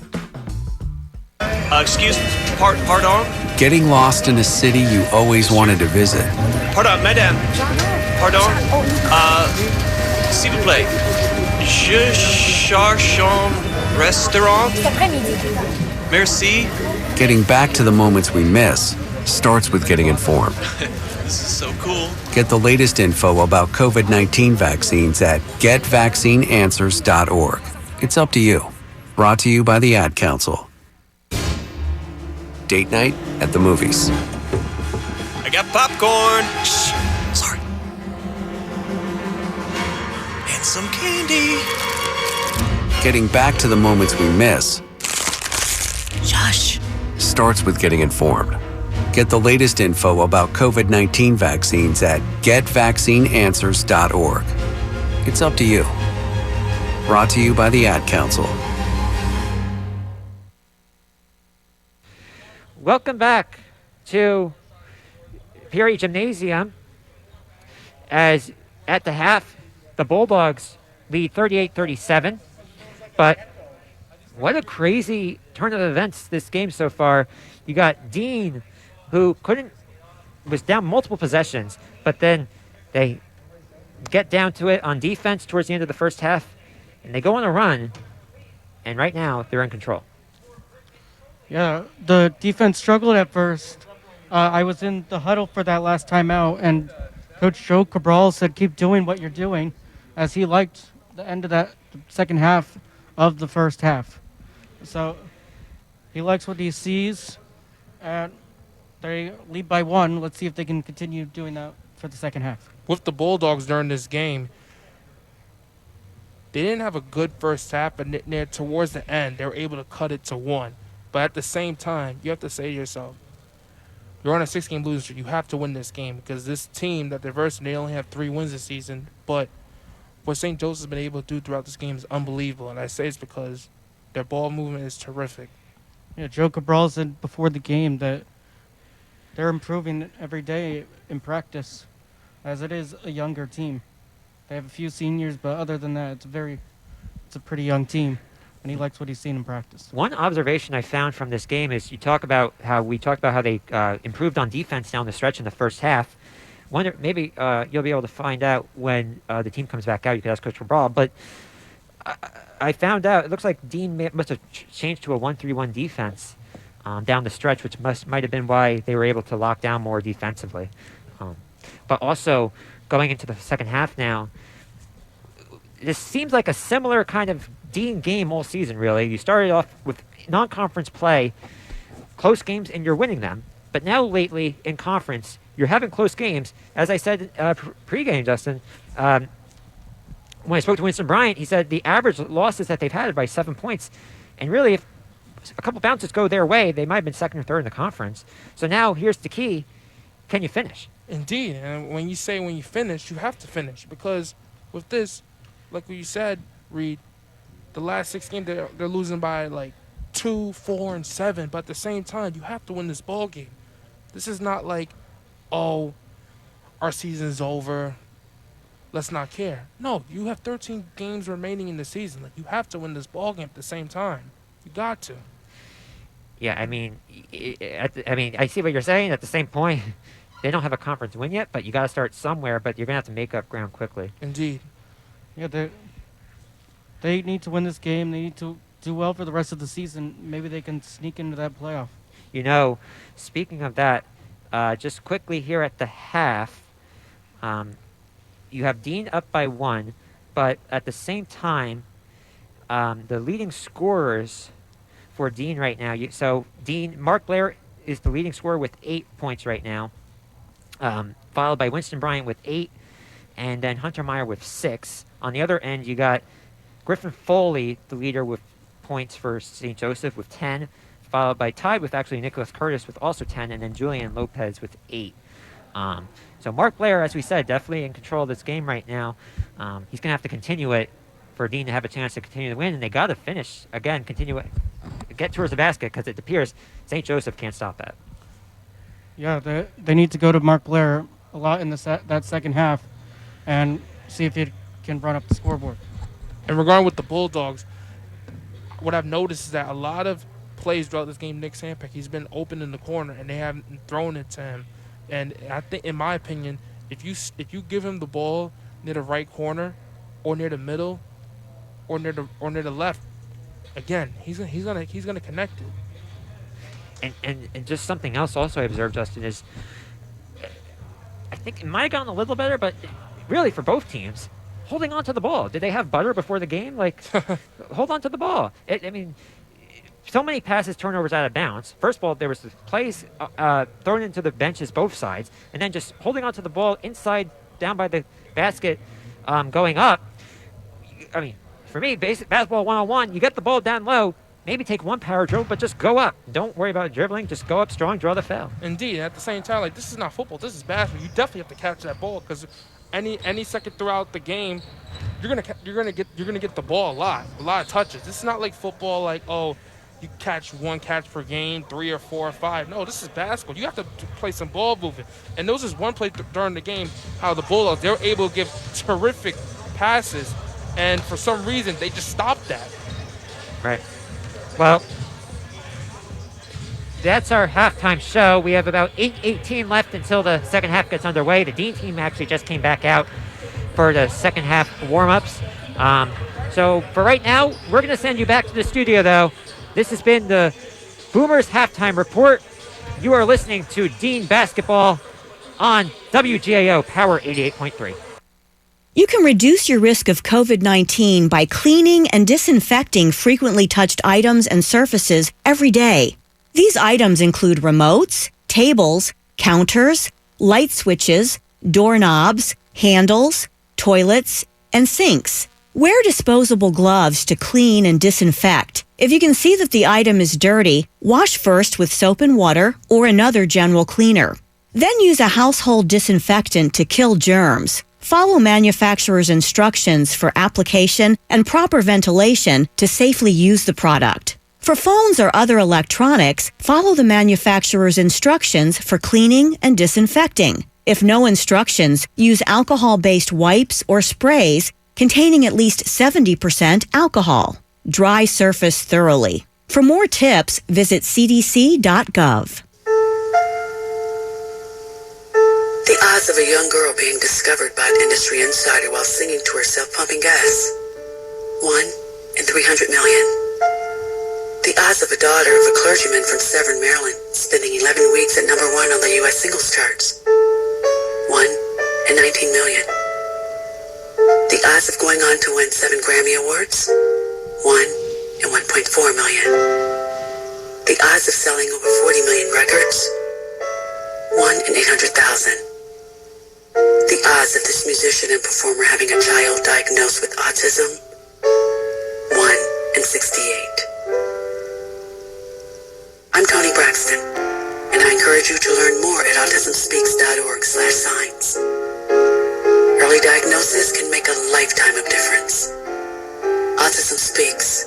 Pardon?
Getting lost in a city you always wanted to visit.
Pardon, madame. Pardon? S'il vous plaît. Je cherche un restaurant. Merci.
Getting back to the moments we miss starts with getting informed.
This is so cool.
Get the latest info about COVID-19 vaccines at getvaccineanswers.org. It's up to you. Brought to you by the Ad Council. Date night at the movies.
I got popcorn. Shh. Sorry. And some candy.
Getting back to the moments we miss
Shush.
starts with getting informed. Get the latest info about COVID-19 vaccines at getvaccineanswers.org. It's up to you. Brought to you by the Ad Council.
Welcome back to Peoria Gymnasium. As at the half, the Bulldogs lead 38-37. But what a crazy turn of events this game so far. You got Dean, who was down multiple possessions, but then they get down to it on defense towards the end of the first half, and they go on a run, and right now they're in control.
Yeah, the defense struggled at first. I was in the huddle for that last timeout, and Coach Joe Cabral said, keep doing what you're doing, as he liked the end of that second half of the first half. So he likes what he sees, and they lead by one. Let's see if they can continue doing that for the second half.
with the Bulldogs during this game, they didn't have a good first half, but near towards the end, they were able to cut it to one. But at the same time, you have to say to yourself, you're on a 6-game losing streak. You have to win this game because this team that they're versing, they only have 3 wins this season. But what St. Joseph's been able to do throughout this game is unbelievable. And I say it's because their ball movement is terrific.
Yeah, Joe Cabral said before the game that they're improving every day in practice, as it is a younger team. They have a few seniors, but other than that, it's a pretty young team, and he likes what he's seen in practice.
One observation I found from this game is we talked about how they improved on defense down the stretch in the first half. Wonder maybe you'll be able to find out when the team comes back out. You can ask Coach Cabral, but I found out it looks like Dean must have changed to a 1-3-1 defense down the stretch, which might have been why they were able to lock down more defensively. But also going into the second half now, this seems like a similar kind of Dean game all season. Really, you started off with non-conference play, close games, and you're winning them. But now lately in conference, you're having close games. As I said pregame, Justin. When I spoke to Winston Bryant, he said the average losses that they've had are by 7 points. And really, if a couple bounces go their way, they might have been second or third in the conference. So now here's the key. Can you finish?
Indeed. And when you finish, you have to finish. Because with this, like what you said, Reed, the last 6 games, they're losing by like 2, 4, and 7. But at the same time, you have to win this ball game. This is not like, oh, our season's over. Let's not care. No, you have 13 games remaining in the season. Like, you have to win this ball game at the same time. You got to.
Yeah, I mean, I see what you're saying. At the same point, they don't have a conference win yet, but you got to start somewhere. But you're gonna have to make up ground quickly.
Indeed.
Yeah, they need to win this game. They need to do well for the rest of the season. Maybe they can sneak into that playoff.
You know, speaking of that, just quickly here at the half, you have Dean up by 1, but at the same time, the leading scorers for Dean right now. So Mark Blair is the leading scorer with 8 points right now, followed by Winston Bryant with 8, and then Hunter Meyer with 6. On the other end, you got Griffin Foley, the leader with points for St. Joseph with 10, followed by tied with actually Nicholas Curtis with also 10, and then Julian Lopez with 8. So Mark Blair, as we said, definitely in control of this game right now. He's going to have to continue it for Dean to have a chance to continue to win, and they got to finish, again, continue it, get towards the basket, because it appears St. Joseph can't stop that.
Yeah, they need to go to Mark Blair a lot in that second half and see if he can run up the scoreboard.
And regarding with the Bulldogs, what I've noticed is that a lot of plays throughout this game, Nick Sampick, he's been open in the corner, and they haven't thrown it to him. And I think, in my opinion, if you give him the ball near the right corner, or near the middle, or near the left, again, he's gonna connect it.
And just something else also I observed, Justin, is I think it might have gotten a little better, but really for both teams, holding on to the ball. Did they have butter before the game? Like, hold on to the ball. I mean, so many passes, turnovers out of bounds. First of all, there was the plays thrown into the benches both sides, and then just holding on to the ball inside, down by the basket, going up. I mean, for me, basic basketball 101, you get the ball down low, maybe take one power dribble, but just go up. Don't worry about dribbling. Just go up strong, draw the foul.
Indeed. At the same time, like, this is not football. This is basketball. You definitely have to catch that ball, because any second throughout the game, you're gonna get the ball a lot of touches. This is not like football, like, oh, you catch one catch per game, 3 or 4 or 5. No, this is basketball. You have to play some ball movement. And there was this one play during the game, how the Bulldogs, they were able to give terrific passes, and for some reason, they just stopped that.
Right. Well, that's our halftime show. We have about 8:18 left until the second half gets underway. The Dean team actually just came back out for the second half warm-ups. So for right now, we're going to send you back to the studio, though. This has been the Boomers Halftime Report. You are listening to Dean Basketball on WGAO Power 88.3.
You can reduce your risk of COVID-19 by cleaning and disinfecting frequently touched items and surfaces every day. These items include remotes, tables, counters, light switches, doorknobs, handles, toilets, and sinks. Wear disposable gloves to clean and disinfect. If you can see that the item is dirty, wash first with soap and water or another general cleaner. Then use a household disinfectant to kill germs. Follow manufacturer's instructions for application and proper ventilation to safely use the product. For phones or other electronics, follow the manufacturer's instructions for cleaning and disinfecting. If no instructions, use alcohol-based wipes or sprays containing at least 70% alcohol. Dry surface thoroughly. For more tips, visit cdc.gov.
The odds of a young girl being discovered by an industry insider while singing to herself pumping gas. 1 in 300 million. The odds of a daughter of a clergyman from Severn, Maryland, spending 11 weeks at number 1 on the U.S. singles charts. 1 in 19 million. The odds of going on to win 7 Grammy Awards. 1 in 1.4 million. The odds of selling over 40 million records. 1 in 800,000. The odds of this musician and performer having a child diagnosed with autism. 1 in 68. I'm Toni Braxton, and I encourage you to learn more at autismspeaks.org/signs. Early diagnosis can make a lifetime of difference. Autism Speaks.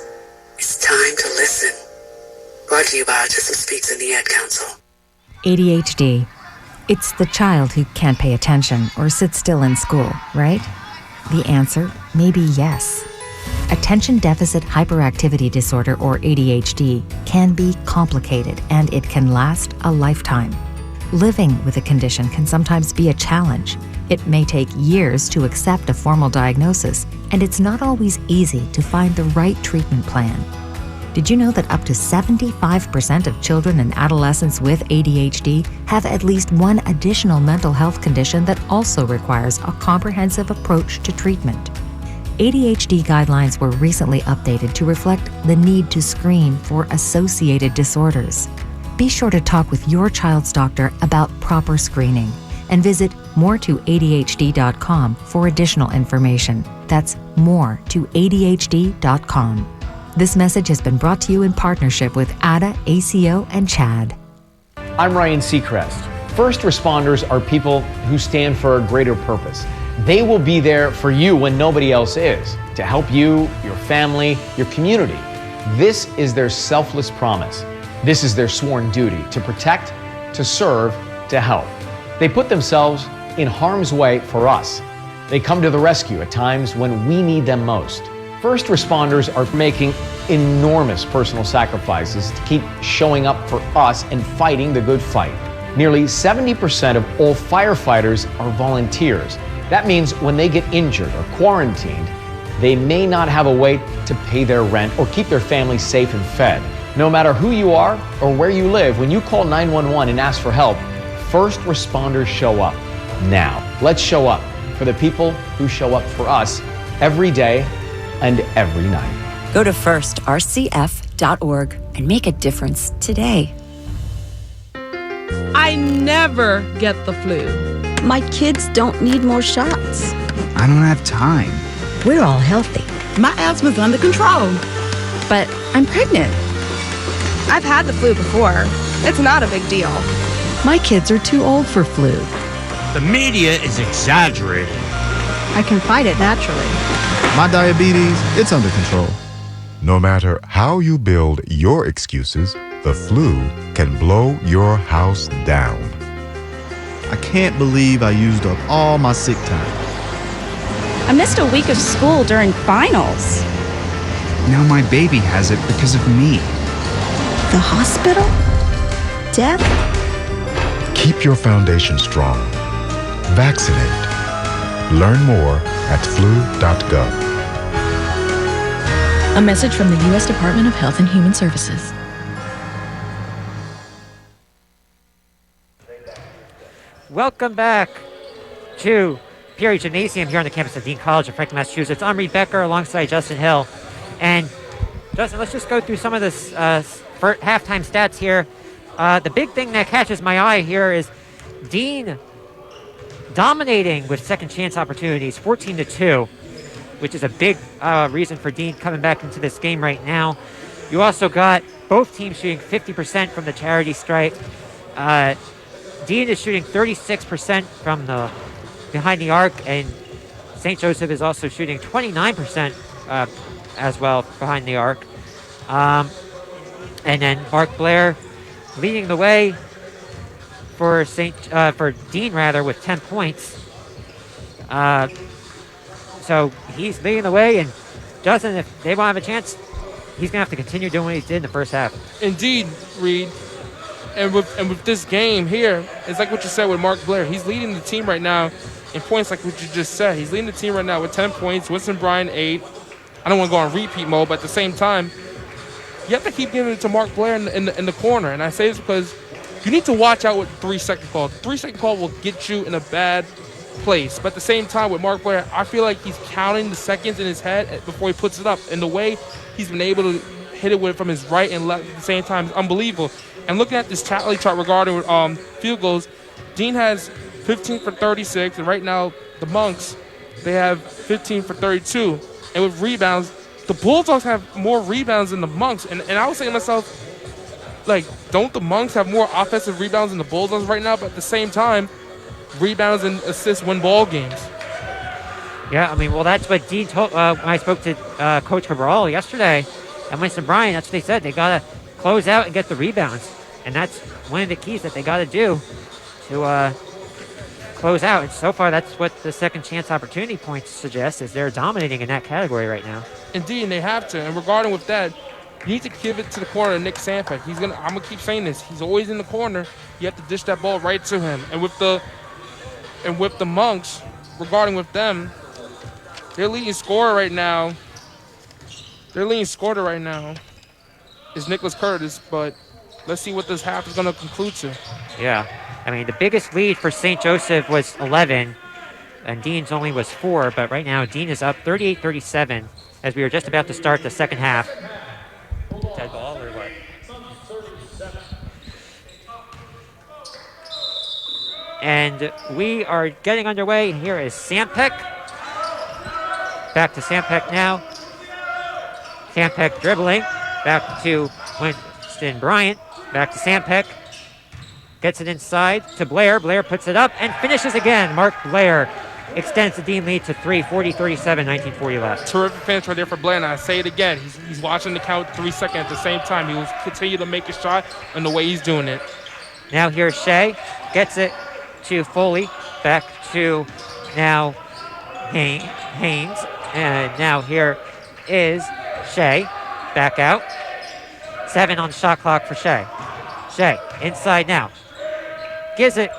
It's time to listen. Brought to you by Autism Speaks and the Ad Council.
ADHD. It's the child who can't pay attention or sit still in school, right? The answer may be yes. Attention Deficit Hyperactivity Disorder, or ADHD, can be complicated and it can last a lifetime. Living with a condition can sometimes be a challenge. It may take years to accept a formal diagnosis, and it's not always easy to find the right treatment plan. Did you know that up to 75% of children and adolescents with ADHD have at least one additional mental health condition that also requires a comprehensive approach to treatment? ADHD guidelines were recently updated to reflect the need to screen for associated disorders. Be sure to talk with your child's doctor about proper screening and visit moretoadhd.com for additional information. That's moretoadhd.com. This message has been brought to you in partnership with ADA, ACO, and CHAD.
I'm Ryan Seacrest. First responders are people who stand for a greater purpose. They will be there for you when nobody else is, to help you, your family, your community. This is their selfless promise. This is their sworn duty to protect, to serve, to help. They put themselves in harm's way for us. They come to the rescue at times when we need them most. First responders are making enormous personal sacrifices to keep showing up for us and fighting the good fight. Nearly 70% of all firefighters are volunteers. That means when they get injured or quarantined, they may not have a way to pay their rent or keep their family safe and fed. No matter who you are or where you live, when you call 911 and ask for help, first responders show up. Now, let's show up for the people who show up for us every day and every night.
Go to firstrcf.org and make a difference today.
I never get the flu.
My kids don't need more shots.
I don't have time.
We're all healthy.
My asthma's under control.
But I'm pregnant.
I've had the flu before. It's not a big deal.
My kids are too old for flu.
The media is exaggerating.
I can fight it naturally.
My diabetes, it's under control. No matter how you build your excuses, the flu can blow your house down.
I can't believe I used up all my sick time.
I missed a week of school during finals.
Now my baby has it because of me.
The hospital? Death?
Keep your foundation strong. Vaccinate. Learn more at flu.gov.
A message from the U.S. Department of Health and Human Services.
Welcome back to Peoria Gymnasium here on the campus of Dean College of Franklin, Massachusetts. I'm Reed Becker alongside Justin Hill. And Justin, let's just go through some of this halftime stats here. The big thing that catches my eye here is Dean dominating with second chance opportunities, 14-2, which is a big reason for Dean coming back into this game right now. You also got both teams shooting 50% from the charity stripe. Dean is shooting 36% from the behind the arc, and St. Joseph is also shooting 29% as well behind the arc. And then Mark Blair leading the way for Dean with 10 points. So he's leading the way, and Justin, if they want to have a chance, he's gonna have to continue doing what he did in the first half.
Indeed, Reed. And with this game here, it's like what you said with Mark Blair. He's leading the team right now in points, like what you just said. He's leading the team right now with 10 points. Winston Bryan 8. I don't want to go on repeat mode, but at the same time, you have to keep giving it to Mark Blair in the corner. And I say this because you need to watch out with 3-second call. 3-second call will get you in a bad place. But at the same time, with Mark Blair, I feel like he's counting the seconds in his head before he puts it up. And the way he's been able to hit it with from his right and left at the same time is unbelievable. And looking at this tally chart regarding field goals, Dean has 15 for 36, and right now the Monks, they have 15 for 32. And with rebounds, the Bulldogs have more rebounds than the Monks. And I was saying to myself, like, don't the Monks have more offensive rebounds than the Bulldogs right now? But at the same time, rebounds and assists win ball games.
Yeah, I mean, well, that's what Dean told when I spoke to Coach Cabral yesterday and Winston Bryant. That's what they said. They got to close out and get the rebounds. And that's one of the keys that they got to do to close out. And so far, that's what the second chance opportunity points suggest, is they're dominating in that category right now.
Indeed, and they have to. And regarding with that, you need to give it to the corner of Nick Sandpeck. I'm gonna keep saying this. He's always in the corner. You have to dish that ball right to him. And with the Monks, regarding with them, their leading scorer right now is Nicholas Curtis, but let's see what this half is gonna conclude to.
Yeah. I mean, the biggest lead for St. Joseph was 11, and Dean's only was 4, but right now Dean is up 38-37 as we are just about to start the second half. Dead ball or what? And we are getting underway. Here is Sandpeck. Back to Sandpeck now. Sandpeck dribbling. Back to Winston Bryant. Back to Sandpeck. Gets it inside to Blair. Blair puts it up and finishes again. Mark Blair extends the Dean lead to 3, 40-37, 1940 left.
Terrific finish right there for Blair, and I say it again. He's watching the count 3 seconds at the same time. He will continue to make a shot in the way he's doing it.
Now here's Shea. Gets it to Foley. Back to now Haynes. And now here is Shea. Back out. 7 on the shot clock for Shea. Shea inside now. Gives it.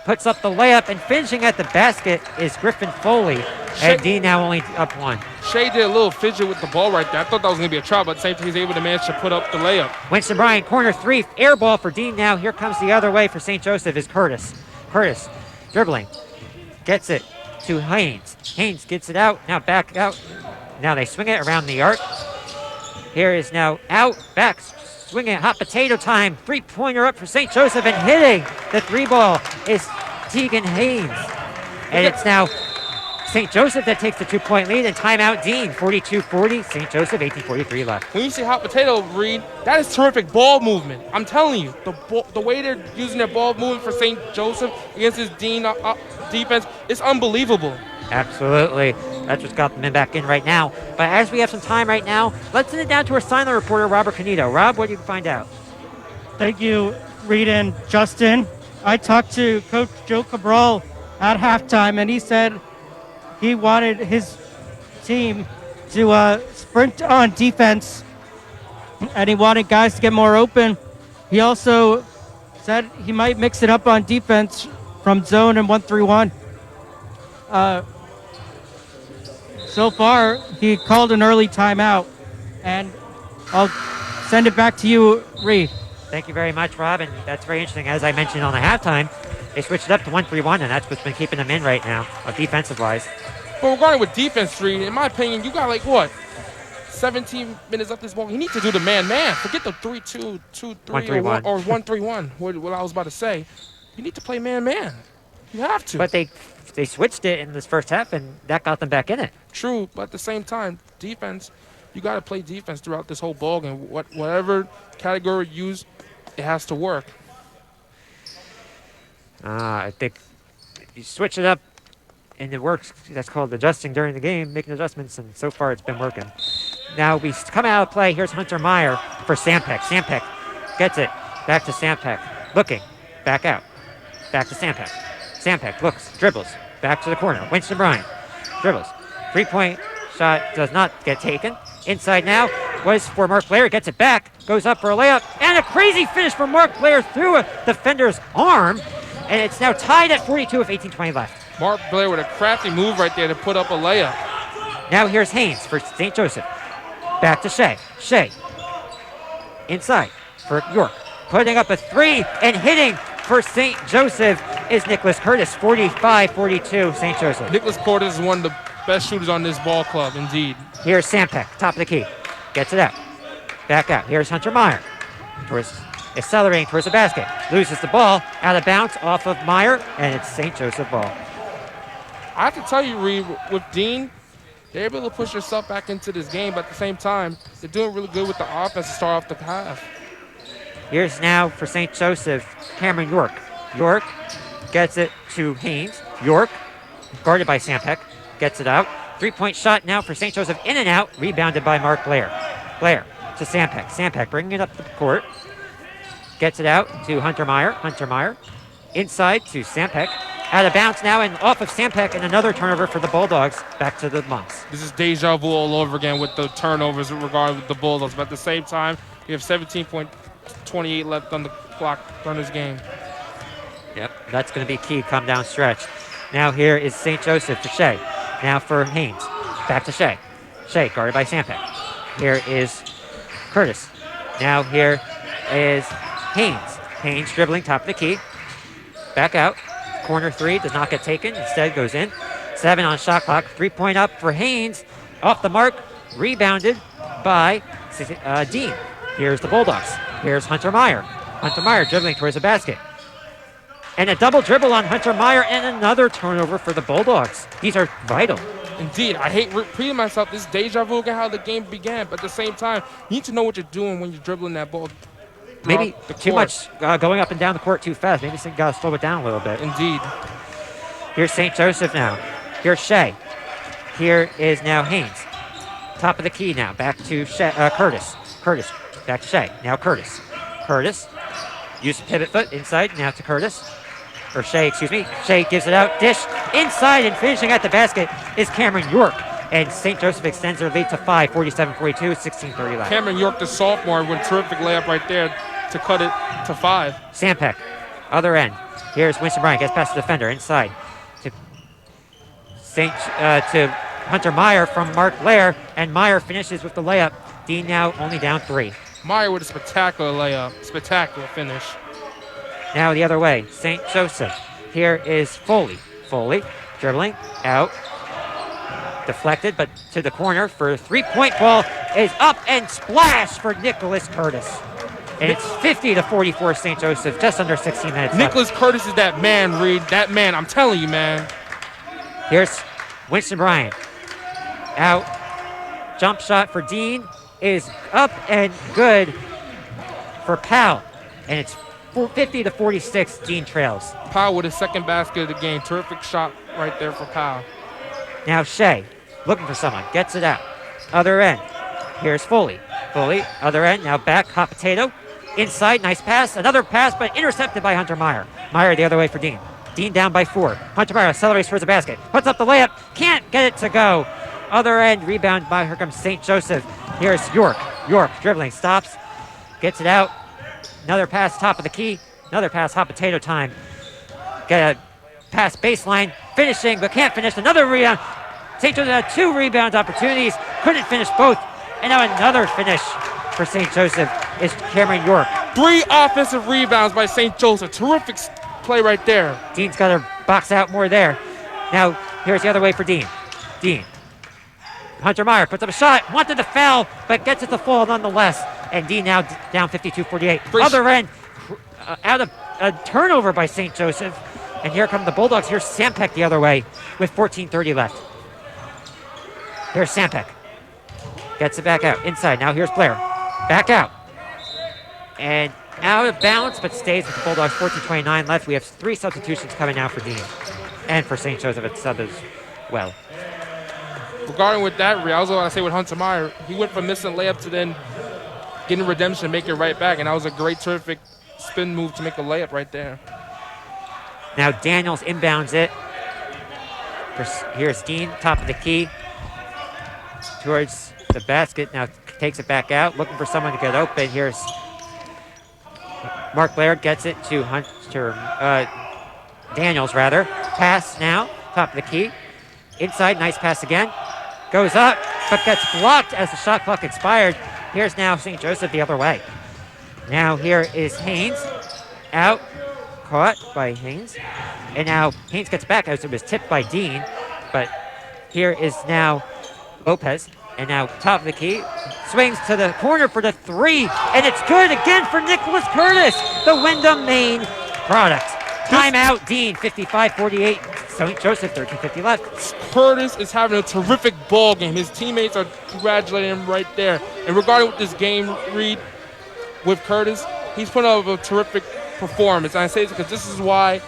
Puts up the layup, and finishing at the basket is Griffin Foley. And Dean now only up 1.
Shea did a little fidget with the ball right there. I thought that was going to be a try, but at the same time, he's able to manage to put up the layup.
Winston Bryant, corner 3, air ball for Dean now. Here comes the other way for St. Joseph is Curtis. Curtis dribbling. Gets it to Haynes. Haynes gets it out. Now back out. Now they swing it around the arc. Here is now out. Back. Swinging hot potato time. 3-pointer up for St. Joseph, and hitting the 3 ball is Tegan Haynes. And it's now St. Joseph that takes the 2-point lead, and timeout Dean. 42-40. St. Joseph 18:43 left.
When you say hot potato, Reed, that is terrific ball movement. I'm telling you, the way they're using their ball movement for St. Joseph against this Dean defense is unbelievable.
Absolutely. That's what's got them back in right now. But as we have some time right now, let's send it down to our sideline reporter, Robert Canito. Rob, what do you find out?
Thank you, Reed and Justin. I talked to Coach Joe Cabral at halftime, and he said he wanted his team to sprint on defense, and he wanted guys to get more open. He also said he might mix it up on defense from zone and 1-3-1. So far, he called an early timeout, and I'll send it back to you, Reed.
Thank you very much, Rob, and that's very interesting. As I mentioned on the halftime, they switched it up to 1-3-1, and that's what's been keeping them in right now, defensive-wise.
But regarding with defense, Reed, in my opinion, you got 17 minutes up this ball. You need to do the man-man. Forget the 3-2, 2-3, or 1-3-1, what I was about to say. You need to play man-man. You have to.
But they switched it in this first half, and that got them back in it.
True, but at the same time, defense, you got to play defense throughout this whole ball game. Whatever category you use, it has to work.
I think you switch it up, and it works. That's called adjusting during the game, making adjustments, and so far it's been working. Now we come out of play. Here's Hunter Meyer for Sandpeck. Sandpeck gets it. Back to Sandpeck. Looking. Back out. Back to Sandpeck. Sandpeck looks. Dribbles. Back to the corner. Winston Bryant. Dribbles. 3-point shot does not get taken. Inside now was for Mark Blair. Gets it back. Goes up for a layup. And a crazy finish from Mark Blair through a defender's arm. And it's now tied at 42 with 18:20 left.
Mark Blair with a crafty move right there to put up a layup.
Now here's Haynes for St. Joseph. Back to Shea. Shea. Inside for York. Putting up a three and hitting for St. Joseph is Nicholas Curtis. 45-42 St. Joseph.
Nicholas Curtis is one of the best shooters on this ball club, indeed.
Here's Sampek, top of the key. Gets it out. Back out. Here's Hunter Meyer. Accelerating towards the basket. Loses the ball. Out of bounds off of Meyer, and it's St. Joseph ball.
I have to tell you, Reed, with Dean, they're able to push themselves back into this game, but at the same time, they're doing really good with the offense to start off the half.
Here's now for St. Joseph, Cameron York. York gets it to Haynes. York, guarded by Sampek, gets it out. Three-point shot now for St. Joseph, in and out, rebounded by Mark Blair. Blair to Sampek. Sampek bringing it up the court. Gets it out to Hunter Meyer. Hunter Meyer inside to Sampek. Out of bounds now and off of Sampek, and another turnover for the Bulldogs. Back to the Monks.
This is deja vu all over again with the turnovers regarding the Bulldogs. But at the same time, we have 17.28 left on the clock on this game.
Yep, that's going to be key come down stretch. Now here is St. Joseph to Shea. Now for Haynes. Back to Shea. Shea guarded by Sampek. Here is Curtis. Now here is Haynes. Haynes dribbling top of the key. Back out. Corner three does not get taken. Instead goes in. 7 on shot clock. 3-point up for Haynes. Off the mark. Rebounded by Dean. Here's the Bulldogs. Here's Hunter Meyer. Hunter Meyer dribbling towards the basket. And a double dribble on Hunter Meyer and another turnover for the Bulldogs. These are vital.
Indeed, I hate repeating myself. This is deja vu again how the game began. But at the same time, you need to know what you're doing when you're dribbling that ball.
Maybe too much going up and down the court too fast. Maybe you got to slow it down a little bit.
Indeed.
Here's St. Joseph now. Here's Shea. Here is now Haynes. Top of the key now. Back to Curtis. Curtis. Back to Shea. Now Curtis. Curtis. Use the pivot foot inside. Now to Curtis. Or Shea, excuse me. Shea gives it out. Dish inside and finishing at the basket is Cameron York. And St. Joseph extends their lead to 5, 47-42, 16:30 left.
Cameron York, the sophomore, with a terrific layup right there to cut it to 5.
Sampek, other end. Here's Winston Bryant, gets past the defender inside to to Hunter Meyer from Mark Blair, and Meyer finishes with the layup. Dean now only down 3.
Meyer with a spectacular layup, spectacular finish.
Now the other way, St. Joseph. Here is Foley. Foley dribbling out. Deflected, but to the corner for a 3-point ball is up and splash for Nicholas Curtis. And it's 50-44 St. Joseph, just under 16 minutes
Nicholas
left.
Curtis is that man, Reed. That man, I'm telling you, man.
Here's Winston Bryant. Out. Jump shot for Dean is up and good for Powell. And it's 50-46, Dean trails.
Powell with his second basket of the game. Terrific shot right there for Powell.
Now Shea, looking for someone, gets it out. Other end, here's Foley. Foley, other end, now back, hot potato. Inside, nice pass, another pass, but intercepted by Hunter Meyer. Meyer the other way for Dean. Dean down by 4. Hunter Meyer accelerates towards the basket, puts up the layup, can't get it to go. Other end, rebound by, here comes St. Joseph. Here's York. York dribbling, stops, gets it out. Another pass, top of the key. Another pass, hot potato time. Get a pass baseline, finishing, but can't finish. Another rebound. St. Joseph had 2 rebound opportunities, couldn't finish both. And now another finish for St. Joseph is Cameron York.
3 offensive rebounds by St. Joseph. Terrific play right there.
Dean's got to box out more there. Now, here's the other way for Dean. Dean. Hunter Meyer puts up a shot, wanted to foul, but gets it to fall nonetheless. And Dean now down 52-48. Other end, out of a turnover by St. Joseph. And here come the Bulldogs. Here's Sampek the other way with 14:30 left. Here's Sampek. Gets it back out. Inside. Now here's Blair. Back out. And out of bounds, but stays with the Bulldogs. 14:29 left. We have 3 substitutions coming now for Dean. And for St. Joseph at sub as well.
Regarding with that, I was going to say with Hunter Meyer, he went from missing layup to then getting redemption and make it right back. And that was a great, terrific spin move to make a layup right there.
Now Daniels inbounds it. Here's Dean, top of the key. Towards the basket. Now takes it back out, looking for someone to get open. Here's Mark Blair, gets it to Daniels, rather. Pass now, top of the key. Inside, nice pass again. Goes up, but gets blocked as the shot clock expired. Here's now St. Joseph the other way. Now here is Haynes. Out. Caught by Haynes. And now Haynes gets back as it was tipped by Dean. But here is now Lopez. And now top of the key. Swings to the corner for the three. And it's good again for Nicholas Curtis, the Wyndham Maine product. Timeout, Dean, 55-48. St. Joseph, 13:50 left.
Curtis is having a terrific ball game. His teammates are congratulating him right there. And regarding with this game, Reed, with Curtis, he's putting up a terrific performance. And I say this because this is why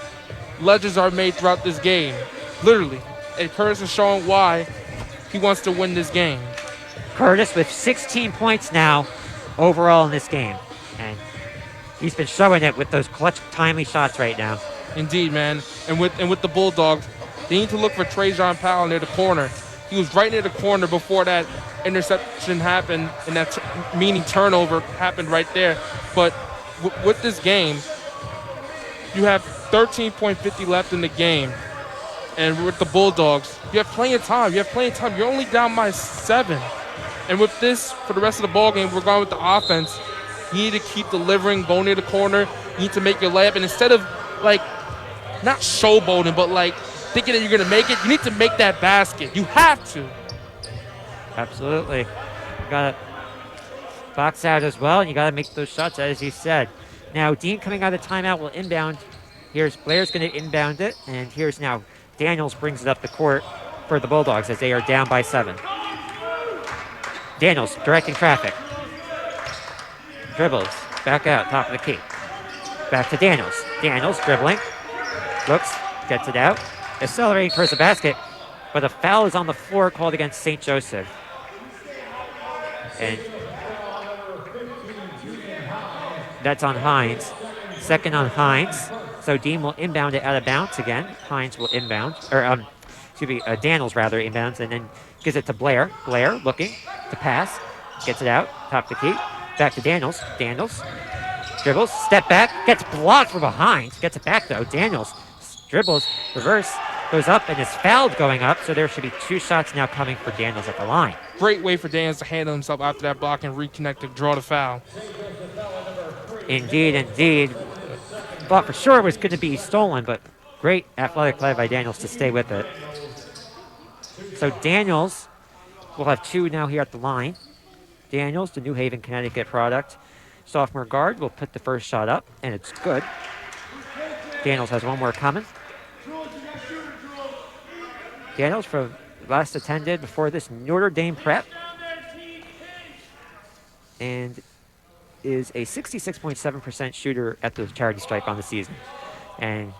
legends are made throughout this game. Literally. And Curtis is showing why he wants to win this game.
Curtis with 16 points now overall in this game. And he's been showing it with those clutch, timely shots right now.
Indeed, man. And with the Bulldogs, they need to look for Trajan Powell near the corner. He was right near the corner before that interception happened, and that meaning turnover happened right there. But with this game, you have 13.50 left in the game. And with the Bulldogs, you have plenty of time. You're only down by 7. And with this, for the rest of the ball game, we're going with the offense. You need to keep delivering, go near the corner. You need to make your layup. And instead of, not showboating, but, thinking that you're going to make it, you need to make that basket. You have to.
Absolutely. You got to box out as well, and you got to make those shots, as you said. Now, Dean coming out of timeout will inbound. Here's Blair's going to inbound it, and here's now Daniels brings it up the court for the Bulldogs as they are down by 7. Daniels directing traffic. Dribbles. Back out, top of the key. Back to Daniels. Daniels dribbling. Looks, gets it out. Accelerating towards the basket, but a foul is on the floor called against St. Joseph. And that's on Hines. Second on Hines. So Dean will inbound it out of bounds again. Hines will inbound, Daniels rather inbounds, and then gives it to Blair. Blair looking to pass, gets it out, top of the key. Back to Daniels. Daniels dribbles, step back, gets blocked from behind. Gets it back though. Daniels dribbles, reverse, goes up, and is fouled going up. So there should be 2 shots now coming for Daniels at the line.
Great way for Daniels to handle himself after that block and reconnect to draw the foul.
Indeed, indeed. Thought for sure it was going to be stolen, but great athletic play by Daniels to stay with it. So Daniels will have 2 now here at the line. Daniels, the New Haven, Connecticut product. Sophomore guard will put the first shot up, and it's good. Daniels has 1 more coming. Daniels, from last attended before this, Notre Dame Prep, and is a 66.7% shooter at the charity stripe on the season. And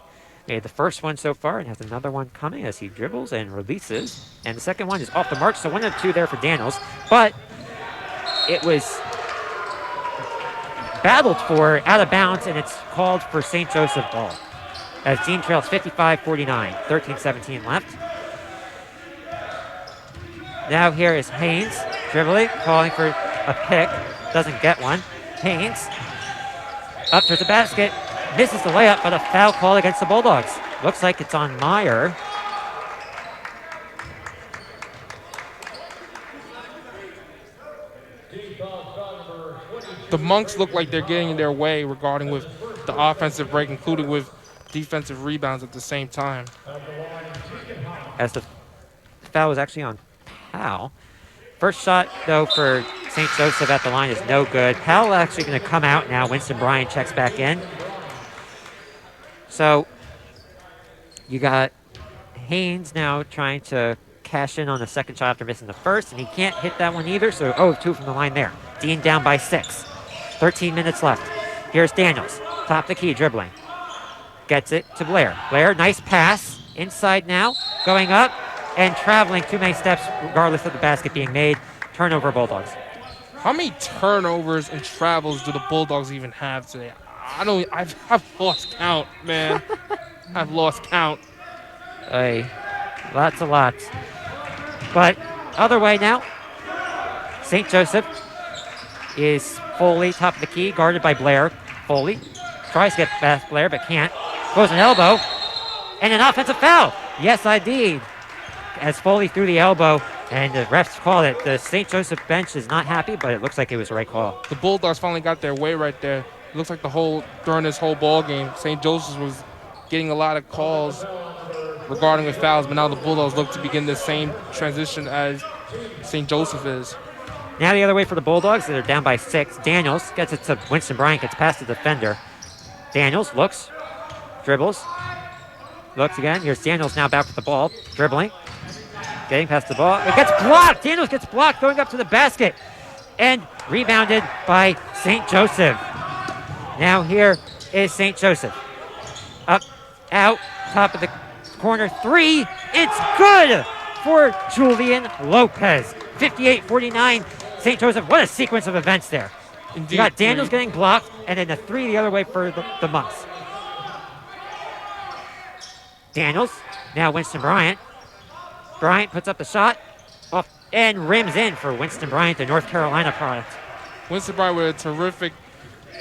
made the first one so far and has another one coming as he dribbles and releases. And the second one is off the mark, so 1 of 2 there for Daniels. But it was battled for out of bounds, and it's called for St. Joseph ball. As Dean trails 55-49, 13-17 left. Now here is Haynes dribbling, calling for a pick. Doesn't get one. Haynes up towards the basket, misses the layup, but a foul call against the Bulldogs. Looks like it's on Meyer.
The Monks look like they're getting in their way regarding with the offensive break, including with defensive rebounds at the same time.
As the foul was actually on Powell. First shot, though, for St. Joseph at the line is no good. Powell actually going to come out now. Winston Bryan checks back in. So you got Haynes now trying to cash in on the second shot after missing the first, and he can't hit that one either, so 0-2 from the line there. Dean down by 6. 13 minutes left. Here's Daniels. Top of the key, dribbling. Gets it to Blair. Blair, nice pass. Inside now. Going up and traveling too many steps regardless of the basket being made. Turnover Bulldogs.
How many turnovers and travels do the Bulldogs even have today? I've lost count, man. I've lost count.
Hey, lots of lots. But other way now. St. Joseph is Foley, top of the key, guarded by Blair. Foley tries to get past Blair, but can't. Goes an elbow, and an offensive foul. Yes, indeed. As Foley threw the elbow And the refs called it. The St. Joseph bench is not happy, but it looks like it was the right call.
The Bulldogs finally got their way right there. It looks like during this whole ball game, St. Joseph's was getting a lot of calls regarding the fouls, but now the Bulldogs look to begin the same transition as St. Joseph is.
Now the other way for the Bulldogs. They're down by 6. Daniels gets it to Winston Bryant, gets past the defender. Daniels looks, dribbles, looks again. Here's Daniels now back with the ball, dribbling. Getting past the ball. It gets blocked. Daniels gets blocked going up to the basket. And rebounded by St. Joseph. Now here is St. Joseph. Up, out, top of the corner. 3. It's good for Julian Lopez. 58-49. St. Joseph. What a sequence of events there.
Indeed.
You got Daniels getting blocked, and then a 3 the other way for the Monks. Daniels. Now Winston Bryant. Bryant puts up the shot off and rims in for Winston Bryant, the North Carolina product.
Winston Bryant with a terrific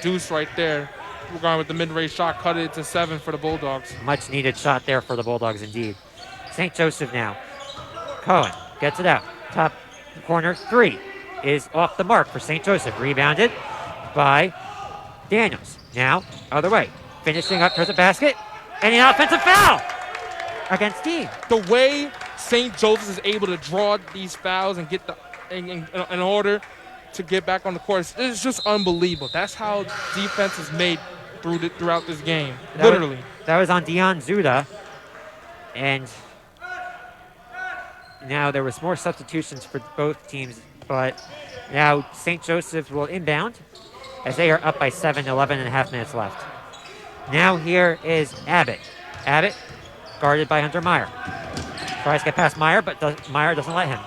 deuce right there. We're going with the mid-range shot, cut it to 7 for the Bulldogs.
Much needed shot there for the Bulldogs indeed. St. Joseph now. Cohen gets it out. Top corner 3 is off the mark for St. Joseph. Rebounded by Daniels. Now, other way. Finishing up towards the basket. And an offensive foul against Dean.
The way St. Joseph is able to draw these fouls and get in order to get back on the court, it's just unbelievable. That's how defense is made throughout this game, literally.
That was on Dion Zuda. And now there was more substitutions for both teams, but now St. Joseph will inbound as they are up by 7, 11 and a half minutes left. Now here is Abbott. Abbott guarded by Hunter Meyer. Tries to get past Meyer, but Meyer doesn't let him.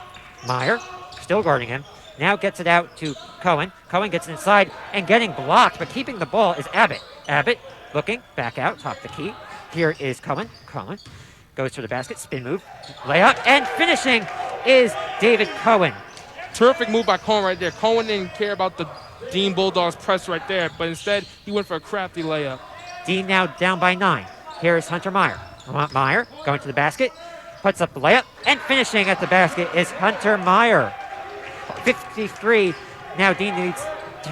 Meyer, still guarding him, now gets it out to Cohen. Cohen gets inside and getting blocked, but keeping the ball is Abbott. Abbott looking back out, top the key. Here is Cohen. Cohen goes to the basket, spin move, layup, and finishing is David Cohen.
Terrific move by Cohen right there. Cohen didn't care about the Dean Bulldogs press right there, but instead he went for a crafty layup.
Dean now down by 9. Here is Hunter Meyer. Meyer going to the basket. Puts up the layup, and finishing at the basket is Hunter Meyer. 53. Now Dean needs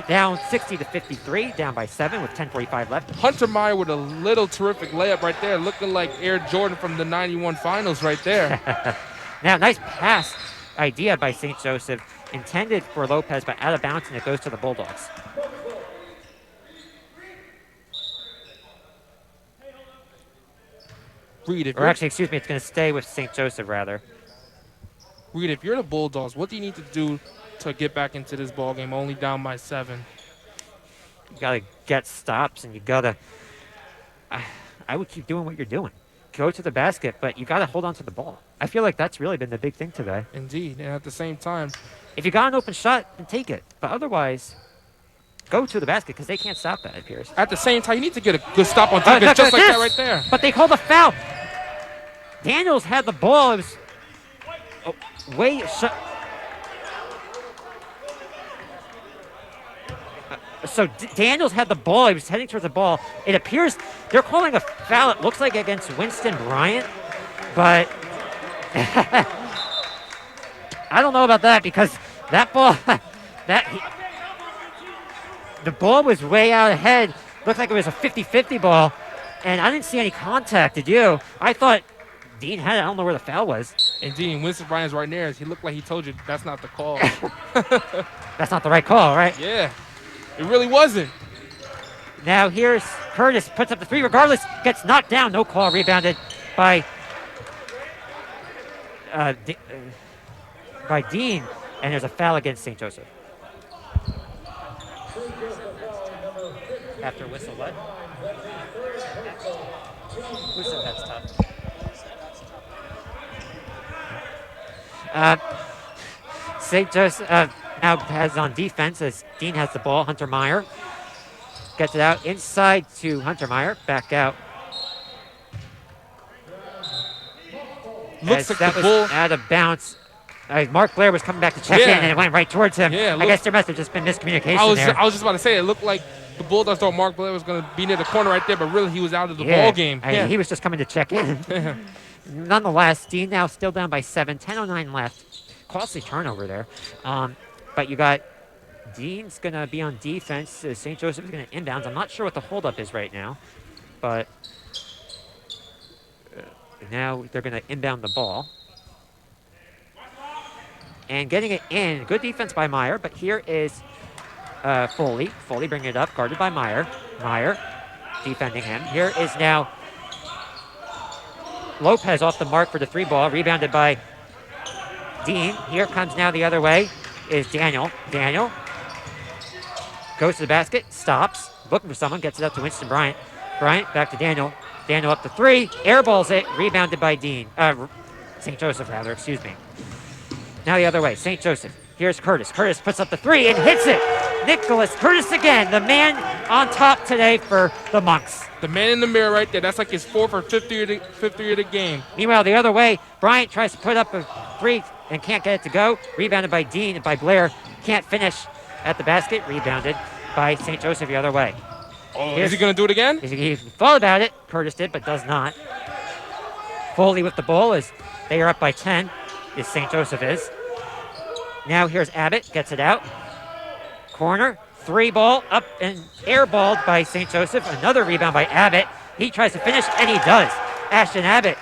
down 60-53, down by 7 with 10:45 left.
Hunter Meyer with a little terrific layup right there, looking like Air Jordan from the 91 finals right there.
Now, nice pass idea by St. Joseph, intended for Lopez, but out of bounds, and it goes to the Bulldogs.
Reed,
or actually, excuse me, it's going to stay with St. Joseph, rather.
Reed, if you're the Bulldogs, what do you need to do to get back into this ball game only down by 7?
You got to get stops, and you got to... I would keep doing what you're doing. Go to the basket, but you got to hold on to the ball. I feel like that's really been the big thing today.
Indeed, and at the same time...
If you got an open shot, then take it. But otherwise, go to the basket, because they can't stop that, it appears.
At the same time, you need to get a good stop on defense, just like that right there.
But they called a foul. Daniels had the ball. It was so Daniels had the ball. He was heading towards the ball. It appears they're calling a foul. It looks like against Winston Bryant, but I don't know about that, because that ball, the ball was way out ahead. Looked like it was a 50-50 ball, and I didn't see any contact. Did you? I thought Dean had it. I don't know where the foul was.
Indeed, Winston Bryant's right near us. He looked like he told you that's not the call.
That's not the right call, right?
Yeah, it really wasn't.
Now here's Curtis, puts up the 3 regardless, gets knocked down. No call, rebounded by Dean, and there's a foul against St. Joseph. After whistle, what? Who said that's tough? St. Joseph now has on defense as Dean has the ball. Hunter Meyer gets it out inside to Hunter Meyer. Back out.
Looks like
that
the
was
ball
out of bounds. Mark Blair was coming back to check in, and it went right towards him.
Yeah,
I guess there must have just been miscommunication there.
I was just about to say, it looked like the Bulldogs thought Mark Blair was going to be near the corner right there, but really he was out of the ball game.
He was just coming to check in. Nonetheless, Dean now still down by 7, 10:09 left. costly turnover there. But you got Dean's going to be on defense. St. Joseph is going to inbounds. I'm not sure what the holdup is right now, but now they're going to inbound the ball. And getting it in. Good defense by Meyer, but here is Foley. Foley bringing it up, guarded by Meyer. Meyer defending him. Here is now Lopez off the mark for the 3 ball, rebounded by Dean. Here comes now the other way is Daniel. Daniel goes to the basket, stops, looking for someone, gets it up to Winston Bryant. Bryant back to Daniel. Daniel up to 3, airballs it, rebounded by Dean. St. Joseph, rather, excuse me. Now the other way, St. Joseph. Here's Curtis. Curtis puts up the 3 and hits it. Nicholas Curtis again, the man on top today for the Monks.
The man in the mirror right there. That's like his 4th or 5th three of the game.
Meanwhile, the other way, Bryant tries to put up a 3 and can't get it to go. Rebounded by Dean and by Blair. Can't finish at the basket. Rebounded by St. Joseph the other way.
Oh, is he going to do it again?
He thought about it. Curtis did, but does not. Foley with the ball as they are up by 10, as St. Joseph is. Now here's Abbott, gets it out. Corner, 3 ball, up and airballed by St. Joseph. Another rebound by Abbott. He tries to finish, and he does. Ashton Abbott,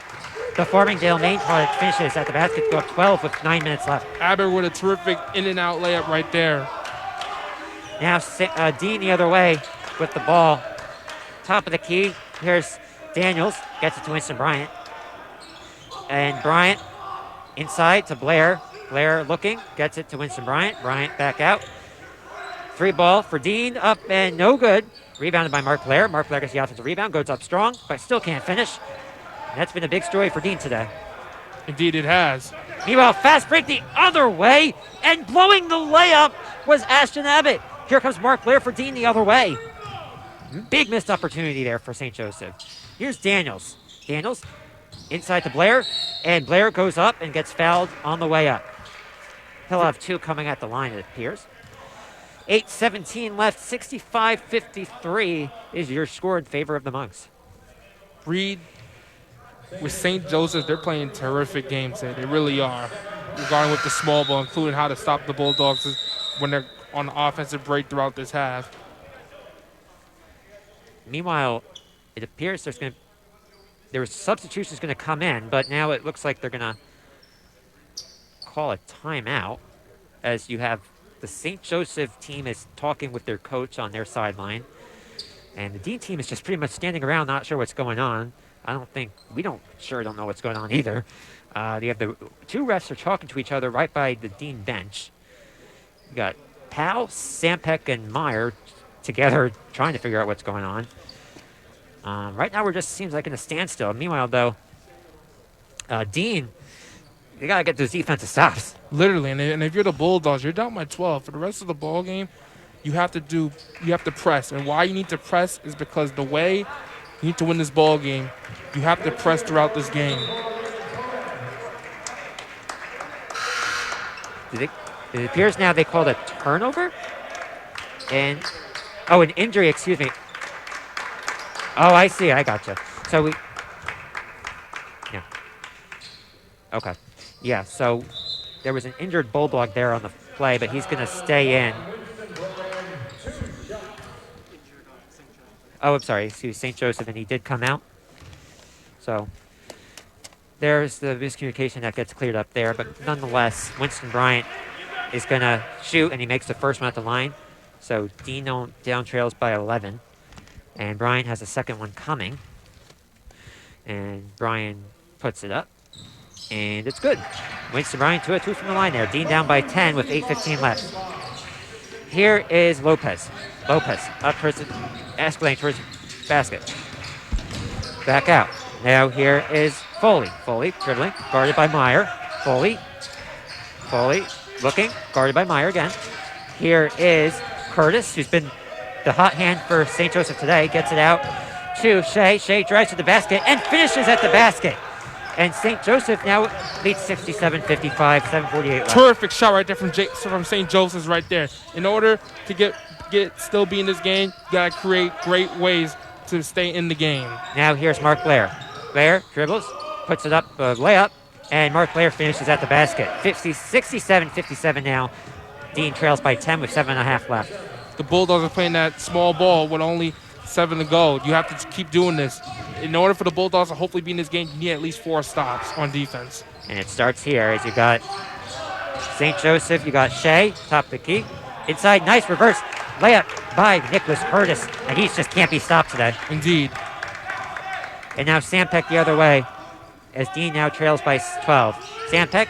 the Farmingdale Maine product, finishes at the basket, go up 12 with 9 minutes left.
Abbott with a terrific in-and-out layup right there.
Now Dean the other way with the ball. Top of the key, here's Daniels, gets it to Winston Bryant. And Bryant inside to Blair. Blair looking, gets it to Winston Bryant. Bryant back out. 3 ball for Dean, up and no good. Rebounded by Mark Blair. Mark Blair gets the offensive rebound, goes up strong, but still can't finish. And that's been a big story for Dean today.
Indeed it has.
Meanwhile, fast break the other way, and blowing the layup was Ashton Abbott. Here comes Mark Blair for Dean the other way. Big missed opportunity there for St. Joseph. Here's Daniels. Daniels inside to Blair, and Blair goes up and gets fouled on the way up. He'll have 2 coming at the line, it appears. 8:17 left, 65-53 is your score in favor of the Monks.
Reed, with St. Joseph, they're playing terrific games today. They really are. Regarding with the small ball, including how to stop the Bulldogs when they're on the offensive break throughout this half.
Meanwhile, it appears there's substitutions going to come in, but now it looks like they're going to call a timeout as you have the St. Joseph team is talking with their coach on their sideline, and the Dean team is just pretty much standing around, not sure what's going on. We don't know what's going on either. You have the 2 refs are talking to each other right by the Dean bench. You got Powell, Sampek, and Meyer together trying to figure out what's going on. Right now, we're just seems like in a standstill. Meanwhile, though, Dean, you gotta get those defensive stops.
Literally, and if you're the Bulldogs, you're down by 12. For the rest of the ball game, you have to press. And why you need to press is because the way you need to win this ball game, you have to press throughout this game.
It appears now they called a turnover, and an injury. Excuse me. Oh, I see. I gotcha. So okay. Yeah, so there was an injured Bulldog there on the play, but he's going to stay in. Oh, I'm sorry. Excuse St. Joseph, and he did come out. So there's the miscommunication that gets cleared up there. But nonetheless, Winston Bryant is going to shoot, and he makes the first one at the line. So Dino down trails by 11. And Bryant has a second one coming. And Bryant puts it up. And it's good. Winston Bryant 2 of 2 from the line there. Dean down by 10 with 8:15 left. Here is Lopez. Lopez up towards the Escalade towards the basket. Back out. Now here is Foley. Foley dribbling, guarded by Meyer. Foley looking, guarded by Meyer again. Here is Curtis, who's been the hot hand for St. Joseph today. Gets it out to Shea. Shea drives to the basket and finishes at the basket. And St. Joseph now leads 67-55, 7:48 left.
Terrific shot right there from St. Joseph's right there. In order to still be in this game, you got to create great ways to stay in the game.
Now here's Mark Blair. Blair dribbles, puts it up, layup, And Mark Blair finishes at the basket. 67-57 now. Dean trails by 10 with 7.5 left.
The Bulldogs are playing that small ball with only 7 to go. You have to keep doing this. In order for the Bulldogs to hopefully be in this game, you need at least 4 stops on defense.
And it starts here as you got St. Joseph, you got Shea, top of the key. Inside, nice reverse layup by Nicholas Curtis. And he just can't be stopped today.
Indeed.
And now Sampeck the other way as Dean now trails by 12. Sampeck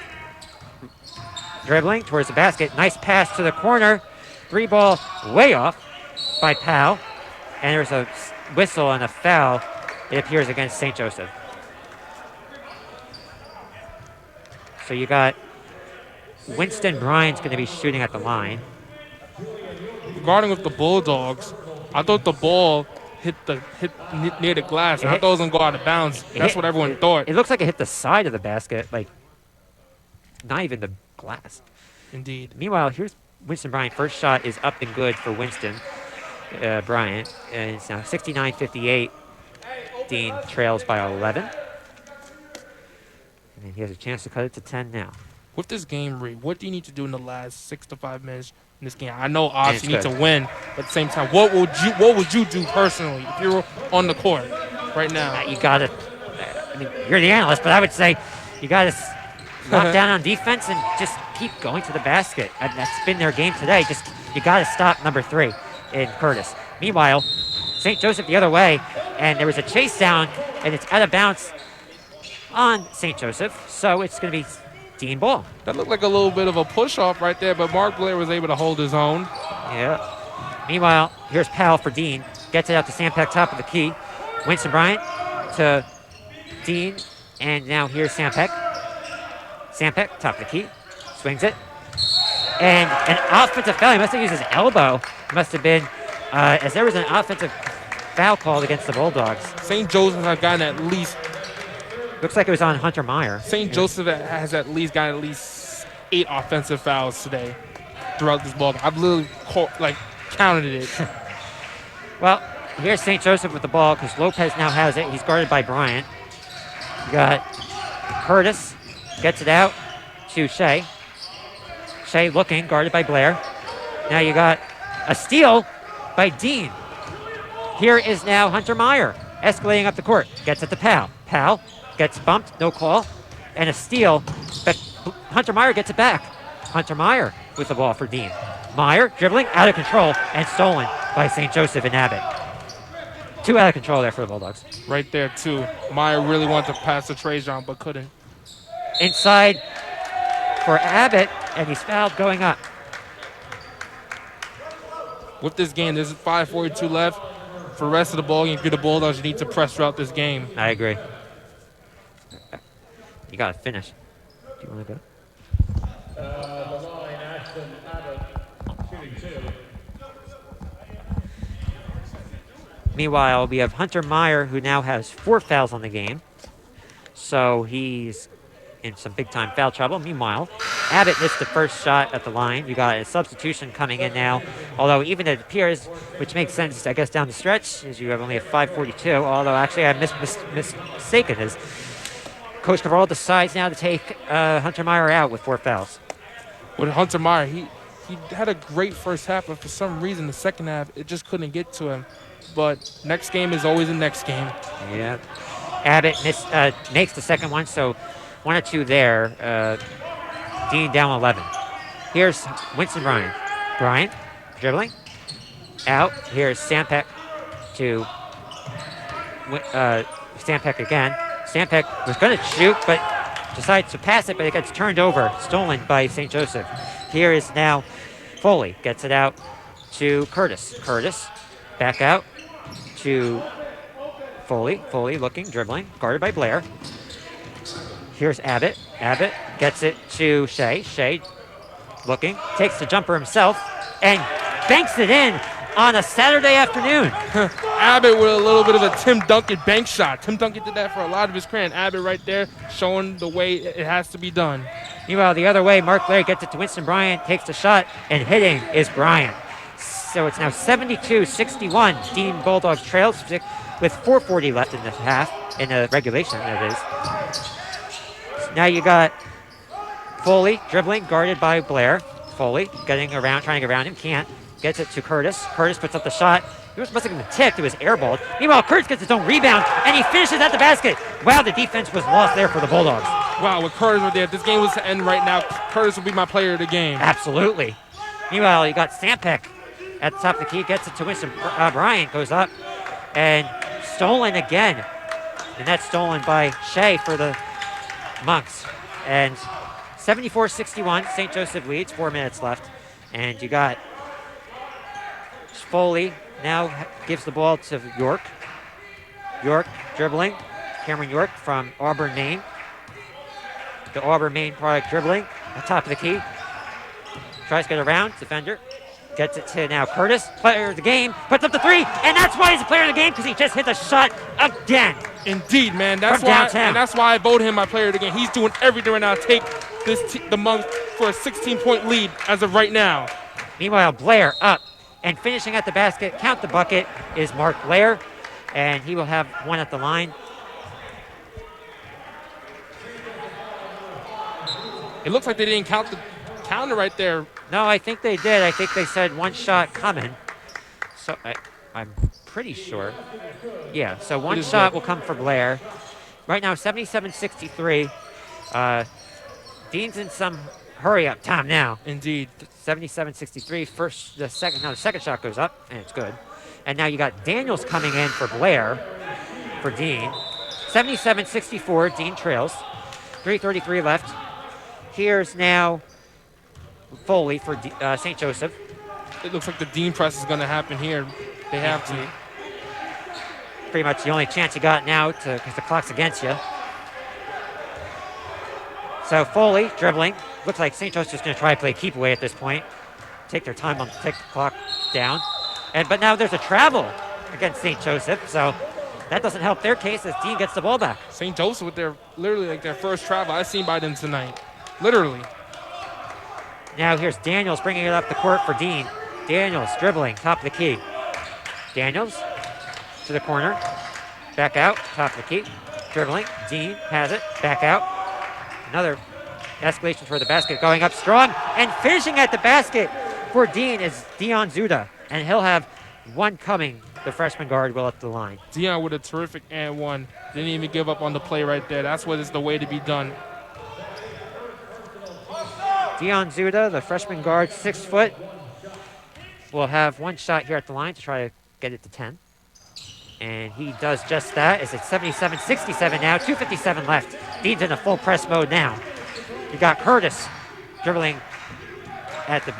dribbling towards the basket. Nice pass to the corner. 3-ball way off by Powell. And there's a whistle and a foul, it appears, against St. Joseph. So you got Winston Bryant's going to be shooting at the line.
Regarding with the Bulldogs, I thought the ball hit near the glass, and I thought it was going to go out of bounds. That's what everyone thought.
It looks like it hit the side of the basket, like not even the glass.
Indeed.
Meanwhile, here's Winston Bryant. First shot is up and good for Winston Bryant. And it's now 69-58. Dean trails by 11. And he has a chance to cut it to 10 now.
With this game, Reed, what do you need to do in the last 6 to 5 minutes in this game? I know obviously you need to win, but at the same time, what would you do personally if you were on the court right now?
You got to, I mean, you're the analyst, but I would say you got to lock down on defense and just keep going to the basket. And that's been their game today. Just you got to stop number 3 in Curtis. Meanwhile, St. Joseph the other way, and there was a chase down, and it's out of bounds on St. Joseph, so it's going to be Dean ball.
That looked like a little bit of a push-off right there, but Mark Blair was able to hold his own.
Yeah. Meanwhile, here's Powell for Dean. Gets it out to Sampeck, top of the key. Winston Bryant to Dean, and now here's Sampeck. Sampeck, top of the key, swings it. And an offensive foul. He must have used his elbow. Must have been, as there was an offensive foul called against the Bulldogs.
St. Joseph has gotten at least...
Looks like it was on Hunter Meyer.
St. Joseph has at least gotten at least 8 offensive fouls today throughout this ball. I've literally counted it.
Well, here's St. Joseph with the ball because Lopez now has it. He's guarded by Bryant. You got Curtis, gets it out to Shea. Shea looking, guarded by Blair. Now you got a steal by Dean. Here is now Hunter Meyer escalating up the court. Gets it to Powell. Powell gets bumped, no call, and a steal, but Hunter Meyer gets it back. Hunter Meyer with the ball for Dean. Meyer dribbling, out of control, and stolen by St. Joseph and Abbott. 2 out of control there for the Bulldogs.
Right there, too. Meyer really wanted to pass to Trajan, but couldn't.
Inside for Abbott, and he's fouled going up.
With this game, there's 5:42 left. For the rest of the ball game, if you're the Bulldogs, you need to press throughout this game.
I agree. You got to finish. Do you want to go?
The line, Ashton Abbott, shooting 2.
Meanwhile, we have Hunter Meyer, who now has 4 fouls on the game. So he's in some big-time foul trouble. Meanwhile, Abbott missed the first shot at the line. You got a substitution coming in now. Although even it appears, which makes sense, I guess, down the stretch, as you have only a 5:42. Although actually I mistaken his. Coach Cabral decides now to take Hunter Meyer out with 4 fouls.
With Hunter Meyer, he had a great first half, but for some reason the second half, it just couldn't get to him. But next game is always the next game.
Yeah. Abbott makes the second one, so 1 or 2 there. Dean down 11. Here's Winston Bryant. Bryant dribbling. Out. Here's Sampeck to Sampeck again. Sampeck was going to shoot, but decides to pass it, but it gets turned over, stolen by St. Joseph. Here is now Foley. Gets it out to Curtis. Curtis back out to Foley. Foley looking, dribbling, guarded by Blair. Here's Abbott. Abbott gets it to Shea. Shea looking, takes the jumper himself, and banks it in on a Saturday afternoon.
Abbott with a little bit of a Tim Duncan bank shot. Tim Duncan did that for a lot of his career, and Abbott right there showing the way it has to be done.
Meanwhile, the other way, Mark Blair gets it to Winston Bryant, takes the shot, and hitting is Bryant. So it's now 72-61. Dean Bulldogs trails with 4:40 left in the half, in the regulation, that is. Now you got Foley dribbling, guarded by Blair. Foley getting around, trying to get around him, can't. Gets it to Curtis. Curtis puts up the shot. It was must have been tipped. It was airballed. Meanwhile, Curtis gets his own rebound, and he finishes at the basket. Wow, the defense was lost there for the Bulldogs.
Wow, with Curtis right there, if this game was to end right now, Curtis would be my player of the game.
Absolutely. Meanwhile, you got Sampek at the top of the key, gets it to Winston Bryant, goes up, and stolen again. And that's stolen by Shea for the Monks. And 74-61, St. Joseph leads, 4 minutes left. And you got Foley now gives the ball to York. York dribbling. Cameron York from Auburn, Maine. The Auburn, Maine product dribbling at top of the key. Tries to get around, defender. Gets it to now Curtis, player of the game, puts up the three, and that's why he's a player of the game, because he just hit the shot again.
Indeed, man. That's
from
why,
downtown.
and that's why I voted him my player of the game. He's doing everything right now to take the Monks for a 16-point lead as of right now.
Meanwhile, Blair up and finishing at the basket. Count the bucket is Mark Blair, and he will have one at the line.
It looks like they didn't count the counter right there.
No, I think they did. I think they said one shot coming. So I'm pretty sure. Yeah, so one shot will come for Blair. Right now, 77-63. Dean's in some hurry-up time now.
Indeed.
77-63. The second shot goes up, and it's good. And now you got Daniels coming in for Blair, for Dean. 77-64, Dean trails. 3:33 left. Here's now Foley for St. Joseph.
It looks like the Dean press is going to happen here. They have to.
Pretty much the only chance you got now because the clock's against you. So Foley dribbling. Looks like St. Joseph's going to try to play keep away at this point. Take their time on take the clock down. But now there's a travel against St. Joseph, so that doesn't help their case as Dean gets the ball back.
St. Joseph with their literally like their first travel I've seen by them tonight. Literally.
Now here's Daniels bringing it up the court for Dean. Daniels dribbling, top of the key. Daniels to the corner. Back out, top of the key. Dribbling. Dean has it. Back out. Another escalation for the basket. Going up strong. And finishing at the basket for Dean is Dion Zuda. And he'll have one coming. The freshman guard will at the line.
Dion with a terrific and one. Didn't even give up on the play right there. That's what is the way to be done.
Dion Zuda, the freshman guard, 6 foot, will have one shot here at the line to try to get it to 10. And he does just that. It's at 77-67 now, 2:57 left. Dean's in a full press mode now. You got Curtis dribbling at the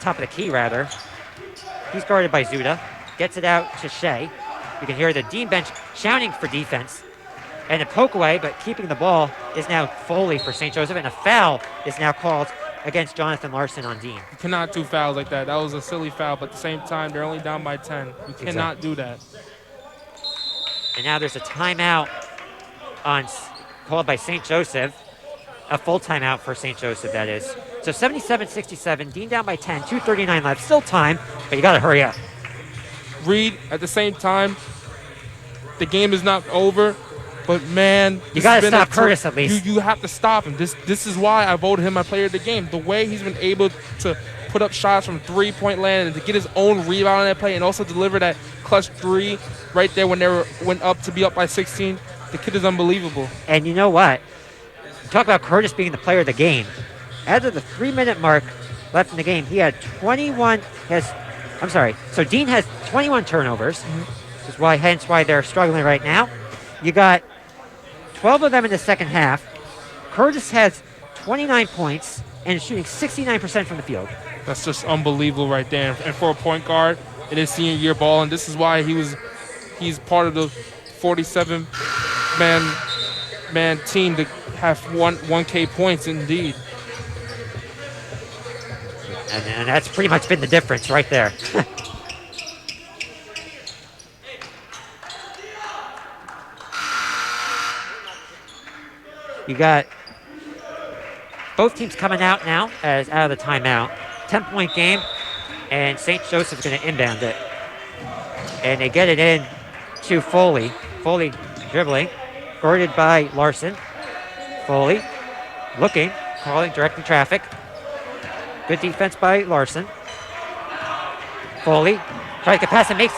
top of the key, rather. He's guarded by Zuda. Gets it out to Shea. You can hear the Dean bench shouting for defense. And a poke away, but keeping the ball is now Foley for St. Joseph, and a foul is now called against Jonathan Larson on Dean.
You cannot do fouls like that. That was a silly foul, but at the same time, they're only down by 10. You cannot do that.
And now there's a timeout called by St. Joseph, a full timeout for St. Joseph, that is. So 77-67, Dean down by 10, 2:39 left, still time, but you got to hurry up.
Reed, at the same time, the game is not over. But man,
you got to stop Curtis at least.
You have to stop him. This is why I voted him my player of the game. The way he's been able to put up shots from 3-point land and to get his own rebound on that play and also deliver that clutch 3 right there when they went up to be up by 16. The kid is unbelievable.
And you know what? Talk about Curtis being the player of the game. As of the 3-minute mark left in the game, he had 21. So Dean has 21 turnovers, which is hence why they're struggling right now. You got 12 of them in the second half. Curtis has 29 points and is shooting 69% from the field.
That's just unbelievable right there. And for a point guard in his senior year ball, and this is why he's part of the 47-man team to have 1K points indeed.
And that's pretty much been the difference right there. You got both teams coming out now as out of the timeout. 10-point game, and St. Joseph's going to inbound it. And they get it in to Foley. Foley dribbling, guarded by Larson. Foley looking, calling, directing traffic. Good defense by Larson. Foley tries to get past and makes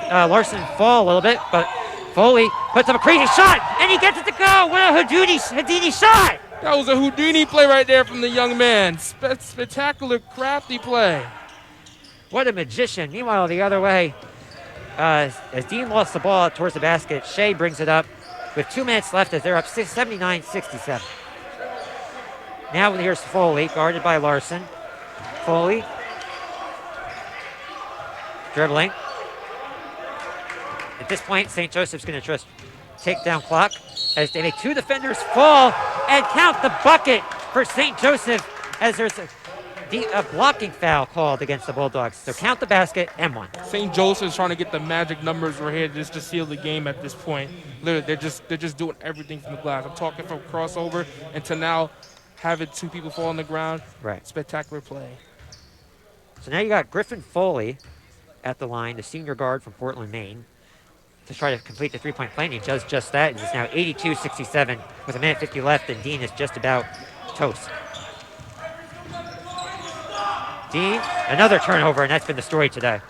Larson fall a little bit, but Foley puts up a crazy shot, and he gets it to go. What a Houdini shot!
That was a Houdini play right there from the young man. Spectacular, crafty play.
What a magician. Meanwhile, the other way, as Dean lost the ball towards the basket, Shea brings it up with 2 minutes left as they're up 79-67. Now here's Foley, guarded by Larson. Foley dribbling. At this point, St. Joseph's going to just take down clock as they make 2 defenders fall and count the bucket for St. Joseph as there's a blocking foul called against the Bulldogs. So count the basket and 1.
St. Joseph's trying to get the magic numbers right here just to seal the game at this point. Literally, they're just doing everything from the glass. I'm talking from crossover and to now having 2 people fall on the ground.
Right.
Spectacular play.
So now you got Griffin Foley at the line, the senior guard from Portland, Maine, to try to complete the 3-point play, and he does just that. It's now 82-67 with 1:50 left, and Dean is just about toast. Dean, another turnover, and that's been the story today.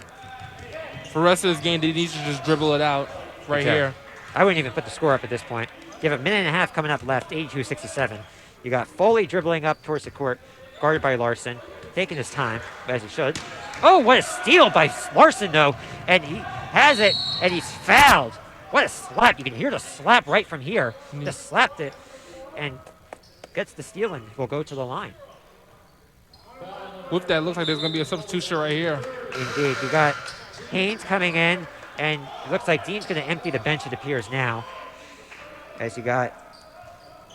For the rest of this game, they need to just dribble it out right here.
I wouldn't even put the score up at this point. You have a minute and a half coming up left, 82-67. You got Foley dribbling up towards the court, guarded by Larson, taking his time, as he should. Oh, what a steal by Larson, though. And he has it, and he's fouled. What a slap. You can hear the slap right from here. Just slapped it and gets the steal and will go to the line.
With that, looks like there's going to be a substitution right here.
Indeed. You got Haynes coming in, and it looks like Dean's going to empty the bench, it appears now. As you got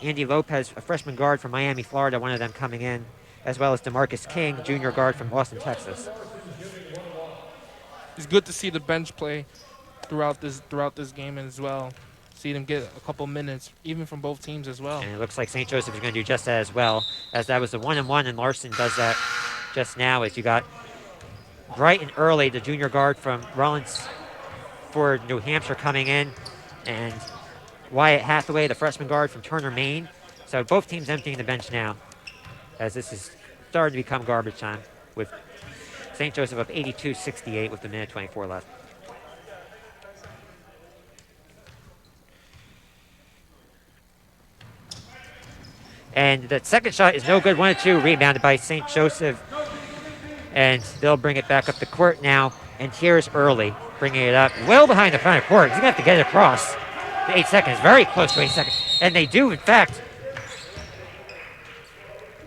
Andy Lopez, a freshman guard from Miami, Florida, one of them coming in, as well as DeMarcus King, junior guard from Austin, Texas.
It's good to see the bench play throughout this game as well. See them get a couple minutes, even from both teams as well.
And it looks like St. Joseph is going to do just that as well, as that was the 1-and-1, and Larson does that just now, as you got bright and early, the junior guard from Rollins for New Hampshire coming in, and Wyatt Hathaway, the freshman guard from Turner, Maine. So both teams emptying the bench now, as this is starting to become garbage time, with St. Joseph up 82-68 with 1:24 left. And the second shot is no good. 1-2, rebounded by St. Joseph. And they'll bring it back up the court now. And here's Early bringing it up well behind the front of the court. He's going to have to get it across. 8 seconds, very close to 8 seconds. And they do, in fact.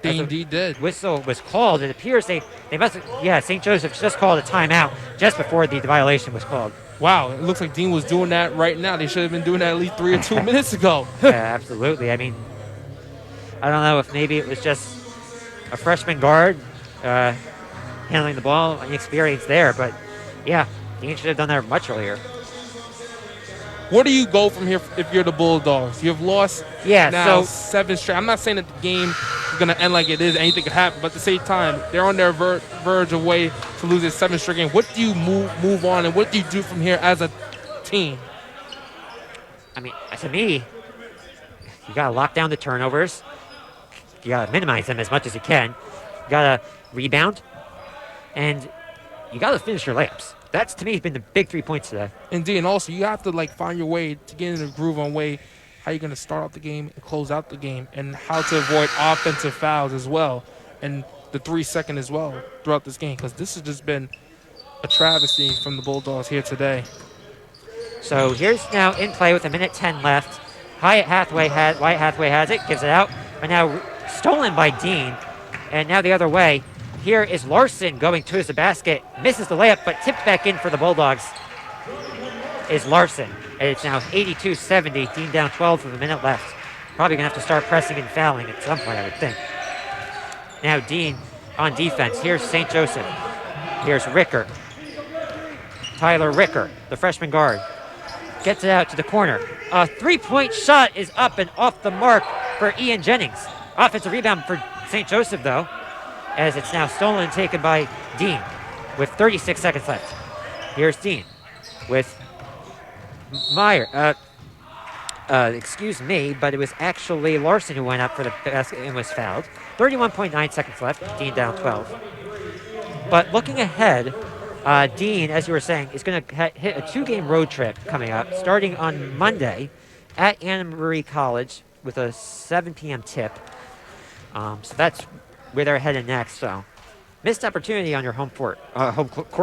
They indeed did.
Whistle was called. It appears they must have, yeah, St. Joseph just called a timeout just before the violation was called.
Wow, it looks like Dean was doing that right now. They should have been doing that at least 3 or 2 minutes ago.
Yeah, absolutely. I mean, I don't know if maybe it was just a freshman guard handling the ball, inexperienced there, but yeah, Dean should have done that much earlier.
Where do you go from here if you're the Bulldogs? You have lost now 7 straight. I'm not saying that the game is going to end like it is. Anything could happen. But at the same time, they're on their verge of way to lose their 7 straight game. What do you move on, and what do you do from here as a team?
I mean, to me, you got to lock down the turnovers. You got to minimize them as much as you can. You got to rebound. And you got to finish your layups. That's, to me, been the big 3 points today.
Indeed, and also you have to find your way to get in the groove on way how you're going to start out the game and close out the game, and how to avoid offensive fouls as well, and the 3-second as well throughout this game, because this has just been a travesty from the Bulldogs here today.
So here's now in play with 1:10 left. Wyatt Hathaway has it, gives it out, but now stolen by Dean, and now the other way. Here is Larson going towards the basket, misses the layup, but tipped back in for the Bulldogs is Larson. And it's now 82-70, Dean down 12 with 1 minute left. Probably going to have to start pressing and fouling at some point, I would think. Now Dean on defense. Here's St. Joseph. Here's Ricker. Tyler Ricker, the freshman guard, gets it out to the corner. A 3-point shot is up and off the mark for Ian Jennings. Offensive rebound for St. Joseph, though, as it's now stolen and taken by Dean with 36 seconds left. Here's Dean with excuse me, but it was actually Larson who went up for the basket and was fouled. 31.9 seconds left. Dean down 12. But looking ahead, Dean, as you were saying, is going to hit a 2-game road trip coming up, starting on Monday at Anna Marie College with a 7 p.m. tip. So that's where they're headed next. So missed opportunity on your home court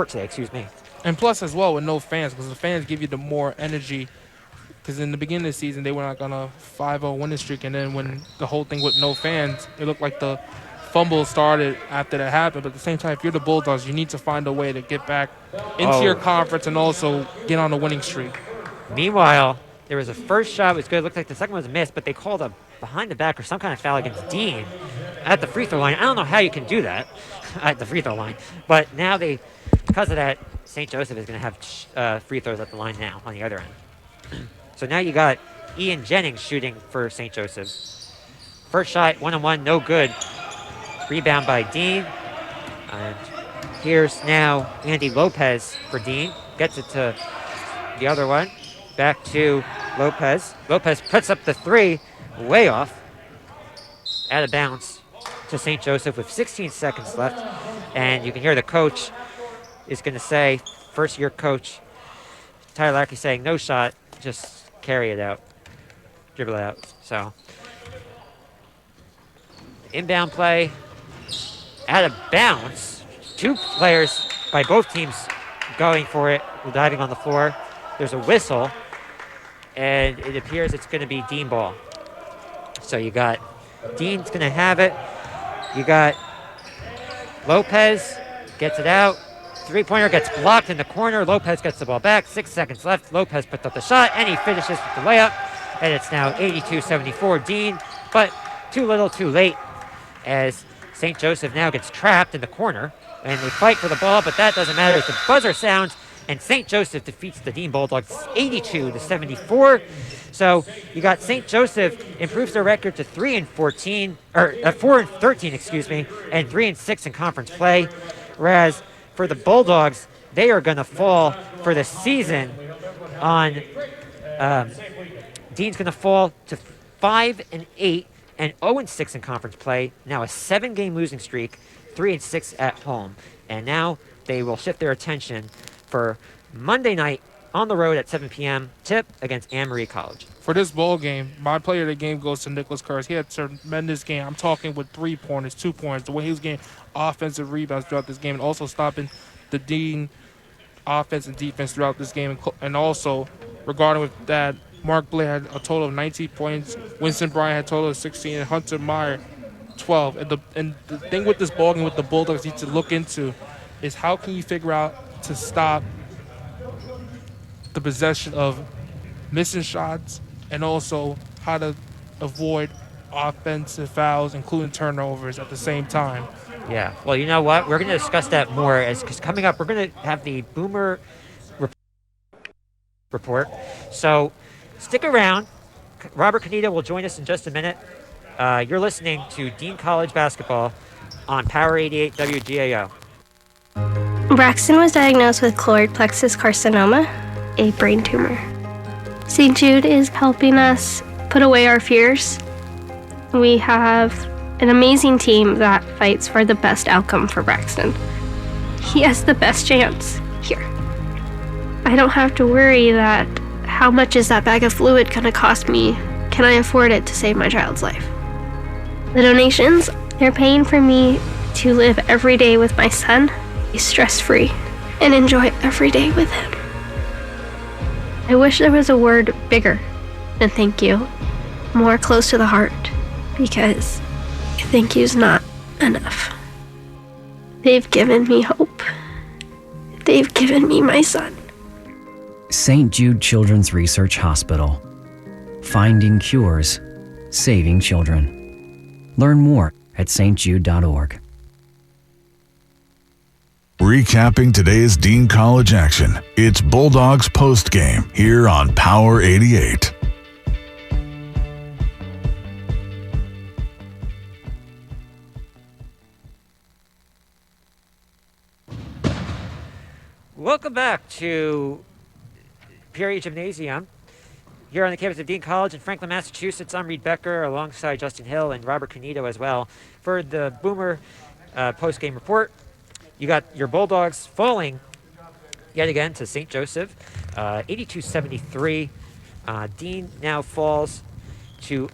today, excuse me.
And plus as well with no fans, because the fans give you the more energy. Because in the beginning of the season, they were like on a 5-0 winning streak. And then when the whole thing with no fans, it looked like the fumble started after that happened. But at the same time, if you're the Bulldogs, you need to find a way to get back into your conference and also get on a winning streak.
Meanwhile, there was a first shot was good. It looked like the second one was a miss, but they called a behind the back or some kind of foul against Dean at the free throw line. I don't know how you can do that at the free throw line. But now because of that, St. Joseph is going to have free throws at the line now on the other end. So now you got Ian Jennings shooting for St. Joseph. First shot, 1-on-1, no good. Rebound by Dean. And here's now Andy Lopez for Dean. Gets it to the other one. Back to Lopez. Lopez puts up the 3, way off. Out of bounds to St. Joseph with 16 seconds left. And you can hear the coach is going to say, first-year coach, Tyler Lackey saying, no shot, just carry it out. Dribble it out. So, inbound play. Out of bounds. 2 players by both teams going for it, diving on the floor. There's a whistle, and it appears it's going to be Dean ball. So you got Dean's going to have it. You got Lopez gets it out. 3-pointer gets blocked in the corner. Lopez gets the ball back. 6 seconds left. Lopez puts up the shot, and he finishes with the layup. And it's now 82-74 Dean, but too little, too late, as St. Joseph now gets trapped in the corner, and they fight for the ball, but that doesn't matter as the buzzer sounds, and St. Joseph defeats the Dean Bulldogs 82-74. So you got St. Joseph improves their record to 4-13, excuse me, and 3-6 in conference play, whereas for the Bulldogs, they are going to fall for the season on. Dean's going to fall to 5-8 and 0-6 in conference play. Now a 7-game losing streak, 3-6 at home, and now they will shift their attention for Monday night on the road at 7 p.m. tip against Ann Marie College.
For this bowl game, my player of the game goes to Nicholas Kurz. He had a tremendous game. I'm talking with 3-pointers, 2-pointers, the way he was getting offensive rebounds throughout this game, and also stopping the Dean offense and defense throughout this game. And also, regarding with that, Mark Blair had a total of 19 points. Winston Bryant had a total of 16, and Hunter Meyer 12. And the thing with this ball game, with the Bulldogs need to look into, is how can you figure out to stop the possession of missing shots, and also how to avoid offensive fouls, including turnovers, at the same time.
Yeah, well, you know what? We're going to discuss that more because coming up, we're going to have the Boomer report. So stick around. Robert Canita will join us in just a minute. You're listening to Dean College Basketball on Power 88 WGAO.
Braxton was diagnosed with choroid plexus carcinoma, a brain tumor. St. Jude is helping us put away our fears. We have an amazing team that fights for the best outcome for Braxton. He has the best chance here. I don't have to worry that how much is that bag of fluid going to cost me? Can I afford it to save my child's life? The donations, they're paying for me to live every day with my son, be stress-free, and enjoy every day with him. I wish there was a word bigger than thank you, more close to the heart, because thank you's not enough. They've given me hope. They've given me my son.
St. Jude Children's Research Hospital. Finding cures, saving children. Learn more at stjude.org.
Recapping today's Dean College action, it's Bulldogs postgame here on Power 88.
Welcome back to Peoria Gymnasium here on the campus of Dean College in Franklin, Massachusetts. I'm Reed Becker alongside Justin Hill and Robert Canito as well for the Boomer post-game report. You got your Bulldogs falling yet again to St. Joseph, 82-73. Dean now falls to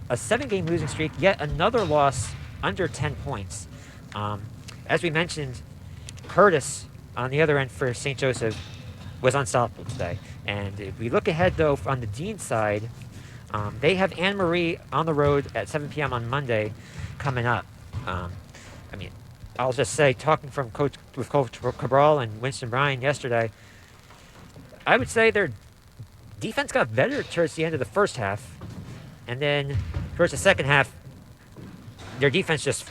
a 7-game losing streak, yet another loss under 10 points. As we mentioned, Curtis on the other end for St. Joseph was unstoppable today. And if we look ahead, though, on the Dean side, they have Anne Marie on the road at 7 p.m. on Monday coming up. I'll just say, talking with Coach Cabral and Winston Bryan yesterday, I would say their defense got better towards the end of the first half. And then towards the second half, their defense just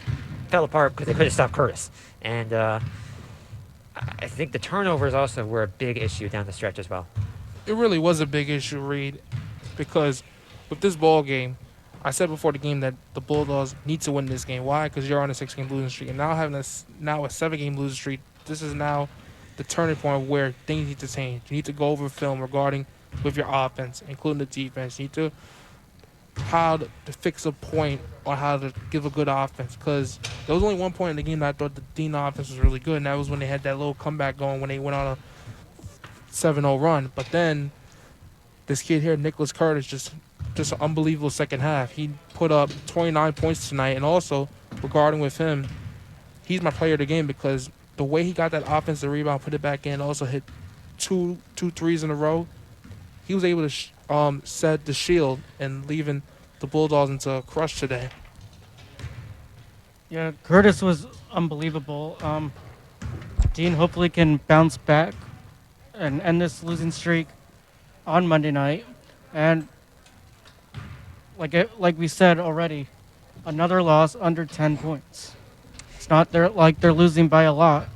fell apart because they couldn't stop Curtis. And I think the turnovers also were a big issue down the stretch as well.
It really was a big issue, Reed, because with this ball game, I said before the game that the Bulldogs need to win this game. Why? Because you're on a 6-game losing streak. And now having a 7-game losing streak, this is now the turning point where things need to change. You need to go over film regarding with your offense, including the defense. You need to how to fix a point or how to give a good offense. Because there was only one point in the game that I thought the Dean offense was really good, and that was when they had that little comeback going when they went on a 7-0 run. But then this kid here, Nicholas Curtis, just an unbelievable second half. He put up 29 points tonight, and also regarding with him, he's my player of the game because the way he got that offensive rebound, put it back in, also hit two threes in a row. He was able to set the shield and leaving the Bulldogs into a crush today.
Yeah, Curtis was unbelievable. Dean hopefully can bounce back and end this losing streak on Monday night. And like we said already, another loss under 10 points. It's not they're losing by a lot.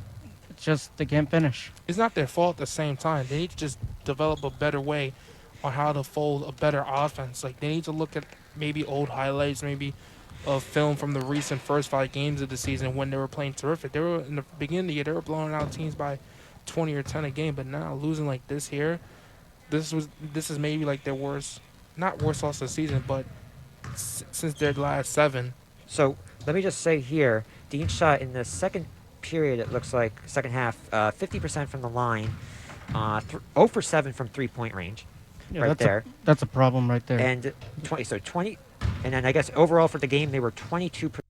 It's just they can't finish.
It's not their fault at the same time. They need to just develop a better way on how to fold a better offense. Like, they need to look at maybe old highlights, maybe of film from the recent first 5 games of the season when they were playing terrific. They were in the beginning of the year, they were blowing out teams by 20 or 10 a game, but now losing like this here, this is maybe like their worst loss of the season, but since their last 7.
So let me just say here, Dean shot in the second period, it looks like, second half, 50% from the line, 0 for 7 from 3-point range.
Yeah,
right there.
That's a problem right there.
And 20, and then I guess overall for the game, they were 22%